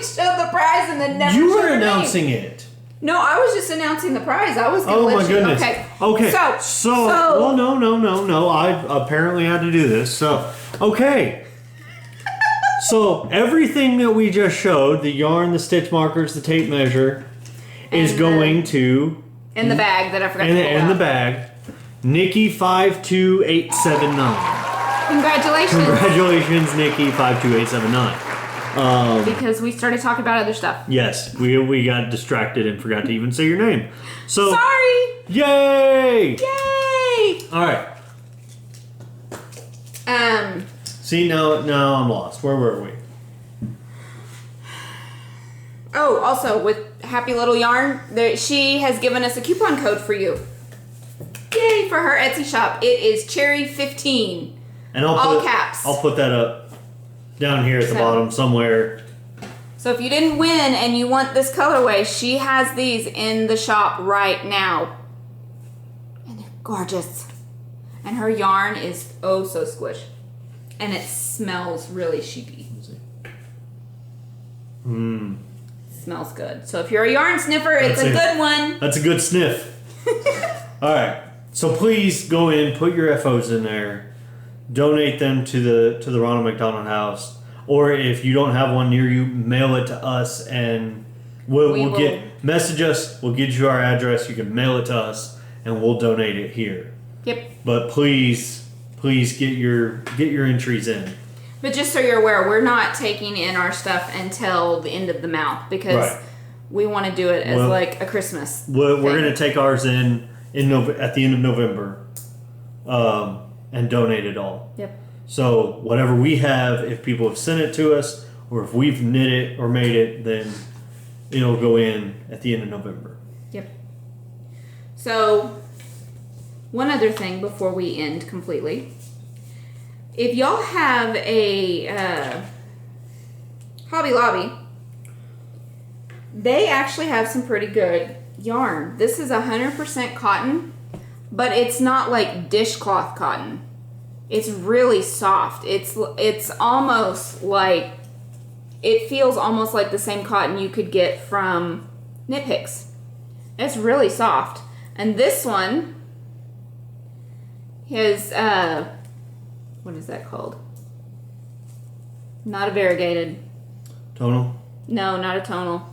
showed the prize and then never You showed were her announcing name. it. No, I was just announcing the prize. I was going to Oh let my you. goodness. Okay. So well, no. I apparently had to do this. So, okay. So everything that we just showed, the yarn, the stitch markers, the tape measure, is going to in the bag that I forgot to pull in out. the bag. Nikki 52879. Congratulations. Congratulations, Nikki 52879. Because we started talking about other stuff. Yes, we got distracted and forgot to even say your name. So Sorry. Yay! Yay. All right. See now I'm lost. Where were we? Oh, also with Happy Little Yarn, she has given us a coupon code for you. Yay for her Etsy shop. It is Cherry15. And all caps. I'll put that up down here at the bottom somewhere. So if you didn't win and you want this colorway, she has these in the shop right now. And they're gorgeous. And her yarn is oh so squish. And it smells really sheepy. Smells good. So if you're a yarn sniffer, it's a good one. That's a good sniff. All right. So please go in, put your FOs in there, donate them to the Ronald McDonald House, or if you don't have one near you, mail it to us, and we'll message us. We'll get you our address. You can mail it to us, and we'll donate it here. Yep. But please get your entries in. But just so you're aware, we're not taking in our stuff until the end of the MAL because we want to do it as like a Christmas. We're going to take ours in at the end of November, and donate it all. Yep. So whatever we have, if people have sent it to us, or if we've knit it or made it, then it'll go in at the end of November. Yep. So one other thing before we end completely. If y'all have a Hobby Lobby, they actually have some pretty good yarn. This is 100% cotton, but it's not like dishcloth cotton. It's really soft. It's almost like, it feels almost like the same cotton you could get from Knit Picks. It's really soft. And this one is, what is that called? Not a variegated. Tonal? No, not a tonal.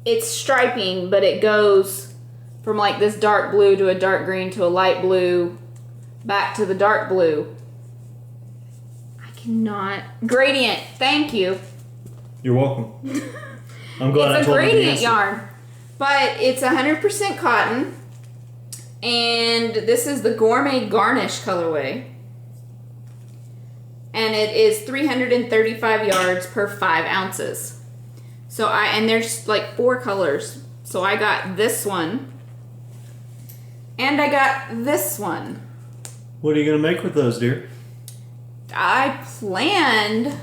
it's striping, but it goes from like this dark blue to a dark green to a light blue back to the dark blue. I cannot. Gradient. Thank you. You're welcome. I'm glad It's I a told you the gradient answer. yarn, but it's 100% cotton, and this is the Gourmet Garnish colorway, and it is 335 yards per 5 ounces. So and there's like 4 colors. So I got this one, and I got this one. What are you gonna make with those, dear? I planned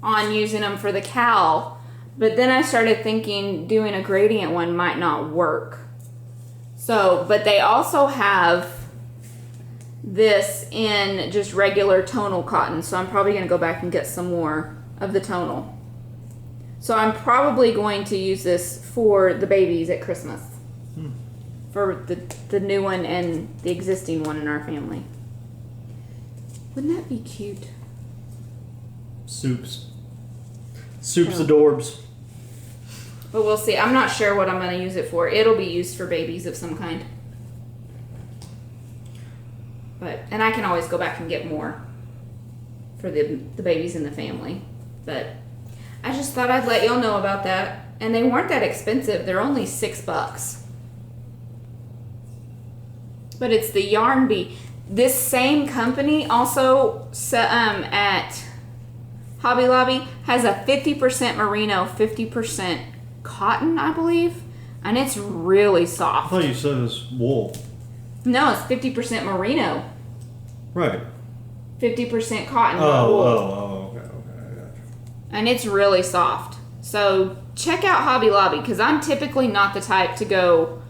on using them for the cowl, but then I started thinking doing a gradient one might not work. So, but they also have this in just regular tonal cotton, so I'm probably going to go back and get some more of the tonal. So I'm probably going to use this for the babies at Christmas. For the new one and the existing one in our family. Wouldn't that be cute? Soup's adorbs. But we'll see. I'm not sure what I'm going to use it for. It'll be used for babies of some kind. And I can always go back and get more for the babies in the family. But I just thought I'd let y'all know about that. And they weren't that expensive. They're only $6. But it's the Yarn Bee. This same company also at Hobby Lobby has a 50% merino, 50% cotton, I believe. And it's really I soft. thought you said it was wool. No, it's 50% merino, Right. 50% cotton. not wool. Okay, I got you. And it's really soft. So check out Hobby Lobby, because I'm typically not the type to go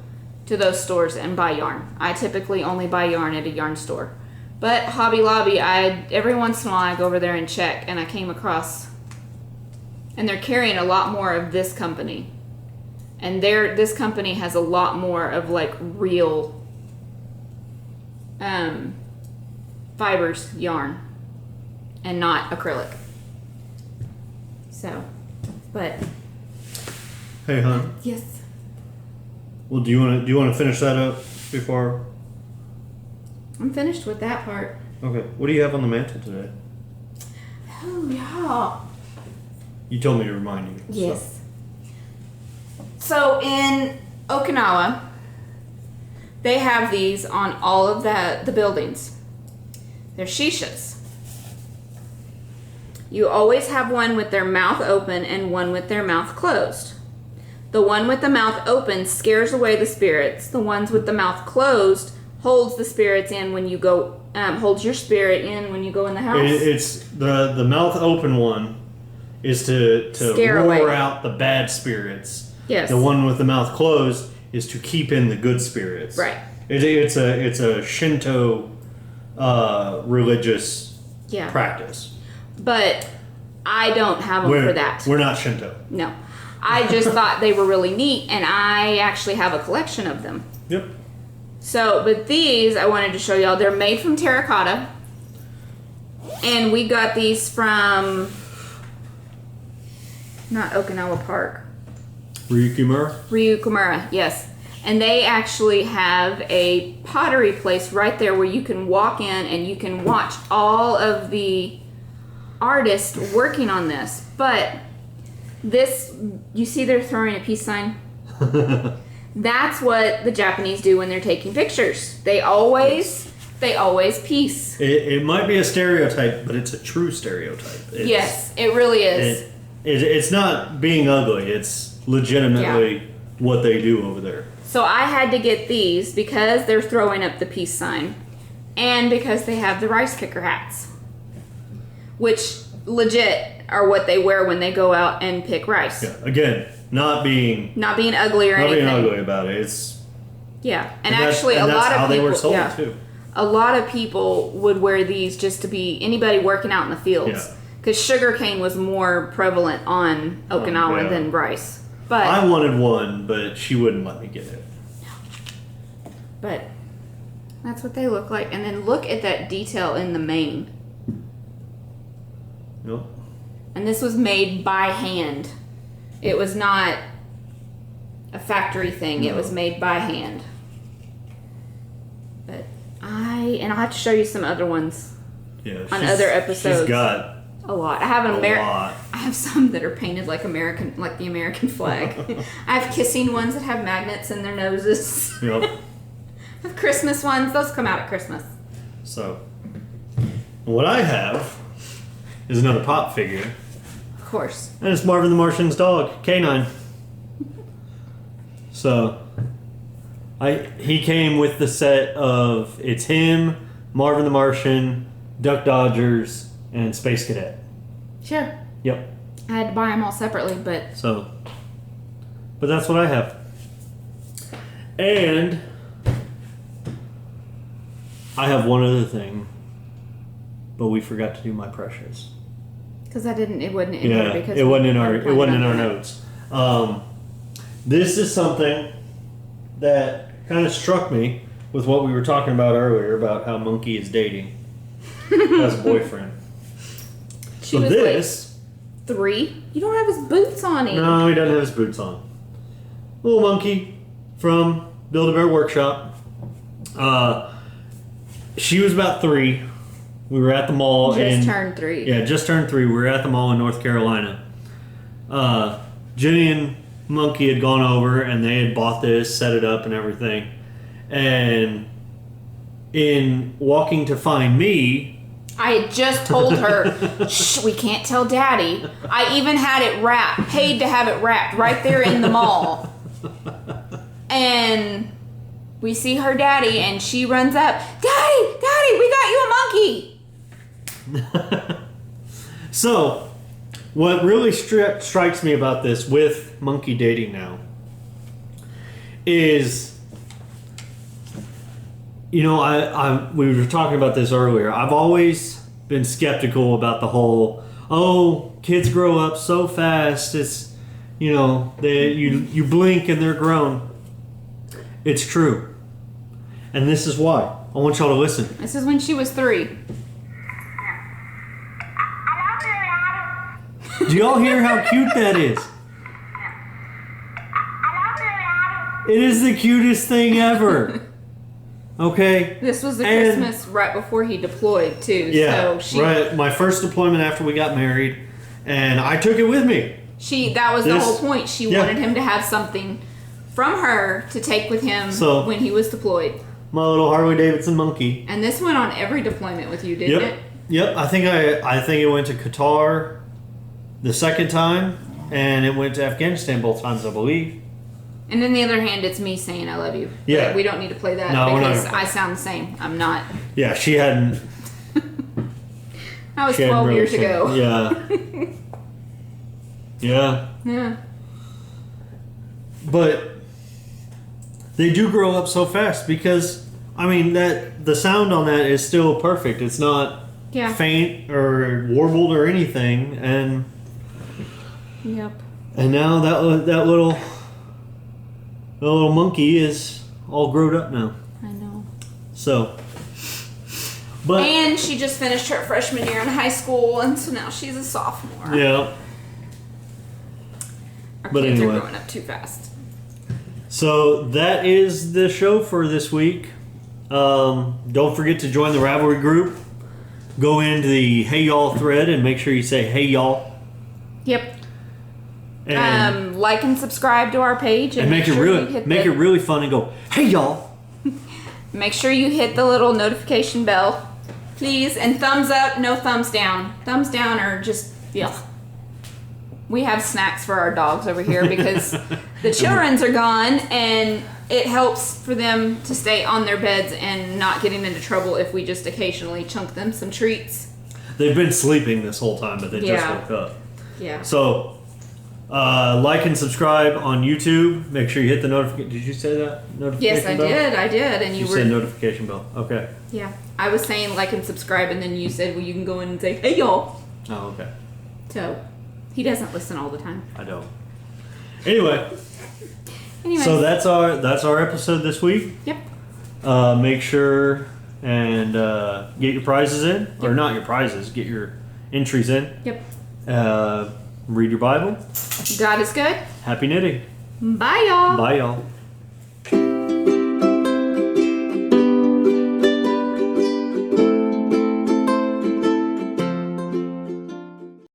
to those stores and buy yarn. I typically only buy yarn at a yarn store. But Hobby Lobby, every once in a while I go over there and check, and I came across, and they're carrying a lot more of this company. And this company has a lot more of like real fibers yarn and not acrylic. So, but Hey, hon. yes. Well, do you want to finish that up before? I'm finished with that part. Okay. What do you have on the mantle today? Oh, yeah. You told me to remind you. Yes. So in Okinawa, they have these on all of the buildings. They're shishas. You always have one with their mouth open and one with their mouth closed. The one with the mouth open scares away the spirits. The ones with the mouth closed holds the spirits in when you go, holds your spirit in when you go in the house. It's the mouth open one is to Scare roar away. out the bad spirits. Yes. The one with the mouth closed is to keep in the good spirits. Right. It's a Shinto religious Yeah. practice. But I don't have them for that. We're not Shinto. No. I just thought they were really neat, and I actually have a collection of them. Yep. So, but these I wanted to show y'all. They're made from terracotta, and we got these from not Okinawa Park, Ryukumura, yes. And they actually have a pottery place right there where you can walk in and you can watch all of the artists working on this. But this, you see they're throwing a peace sign? That's what the Japanese do when they're taking pictures. They always peace. It might be a stereotype, but it's a true stereotype. Yes, it really is. It's not being ugly. It's legitimately what they do over there. So I had to get these because they're throwing up the peace sign, and because they have the rice kicker hats, which legit are what they wear when they go out and pick rice. Yeah. Again, not being ugly or not anything. being ugly about it. It's And actually, a that's lot how of they people. were sold too. A lot of people would wear these just to be anybody working out in the fields. Yeah. Because sugarcane was more prevalent on Okinawa yeah. than rice. But I wanted one, but she wouldn't let me get it. But that's what they look like. And then look at that detail in the mane. Nope. And this was made by hand. It was not a factory thing. It No. was made by hand. But I'll have to show you some other ones Yeah. on other episodes. She's got a lot. I have a lot. I have some that are painted like the American flag. I have kissing ones that have magnets in their noses. Yep. I have Christmas ones. Those come out at Christmas. So, what I have is another pop figure. Of course. And it's Marvin the Martian's dog, Canine. So, he came with the set of, it's him, Marvin the Martian, Duck Dodgers, and Space Cadet. Sure. Yep. I had to buy them all separately, but So, but that's what I have. And I have one other thing, but we forgot to do my precious. because it wasn't in Yeah, there because it wasn't in our weren't planning on doing it. notes. This is something that kind of struck me with what we were talking about earlier about how Monkey is dating as a boyfriend. She So was this, like 3. You don't have his boots on him. no, he doesn't have his boots on. Little Monkey from Build-A-Bear Workshop. She was about 3. We were at the mall. Just turned 3. Yeah, just turned 3. We were at the mall in North Carolina. Jennie and Monkey had gone over and they had bought this, set it up and everything. And in walking to find me, I had just told her, shh, we can't tell Daddy. I even had it wrapped, paid to have it wrapped right there in the mall. And we see her daddy, and she runs up, Daddy, we got you a monkey. So, what really strikes me about this with Monkey dating now is, you know, we were talking about this earlier. I've always been skeptical about the whole, oh, kids grow up so fast. It's, you know, you blink and they're grown. It's true. And this is why. I want y'all to listen. This is when she was 3. Do y'all hear how cute that is? It is the cutest thing ever. Okay? This was the And- Christmas right before he deployed, too. Yeah, So right. My first deployment after we got married, and I took it with me. that was the This- whole point. She yeah. wanted him to have something from her to take with him So- when he was deployed. My little Harley Davidson monkey. And this went on every deployment with you, didn't Yep. it? Yep. I think it went to Qatar the second time, and it went to Afghanistan both times, I believe. And on the other hand, it's me saying I love you. Yeah. But we don't need to play that No, we're not because gonna play I sound the same. I'm not. Yeah, she hadn't. That was She hadn't 12 really years changed. ago. Yeah. Yeah. Yeah. But they do grow up so fast because, I mean, that the sound on that is still perfect. It's not Yeah. faint or warbled or anything, and Yep. now that little monkey is all grown up now. I know. So, but And she just finished her freshman year in high school, and so now she's a sophomore. yeah. Our But kids anyway. are growing up too fast. So that is the show for this week. Don't forget to join the Ravelry group. Go into the Hey Y'all thread and make sure you say Hey Y'all. Yep. And, Like and subscribe to our page, and make it sure you really hit make the, it really fun and go Hey Y'all. Make sure you hit the little notification bell, please, and thumbs up, no thumbs down. Thumbs down are just yuck. We have snacks for our dogs over here because the children's are gone, and it helps for them to stay on their beds and not getting into trouble if we just occasionally chunk them some treats. They've been sleeping this whole time, but they just Yeah. woke up. Yeah. So like and subscribe on YouTube. Make sure you hit the notification. Did you say that? Notification Yes, I bell? did. I did, and You you were. said notification bell. Okay. Yeah, I was saying like and subscribe, and then you said, well, you can go in and say, hey y'all. Oh, okay. So he doesn't listen all the time. I don't. Anyway. Anyways. So that's our episode this week. Yep. Make sure and get your prizes in, or not your prizes, get your entries in. Yep. Read your Bible. God is good. Happy knitting. Bye, y'all. Bye, y'all.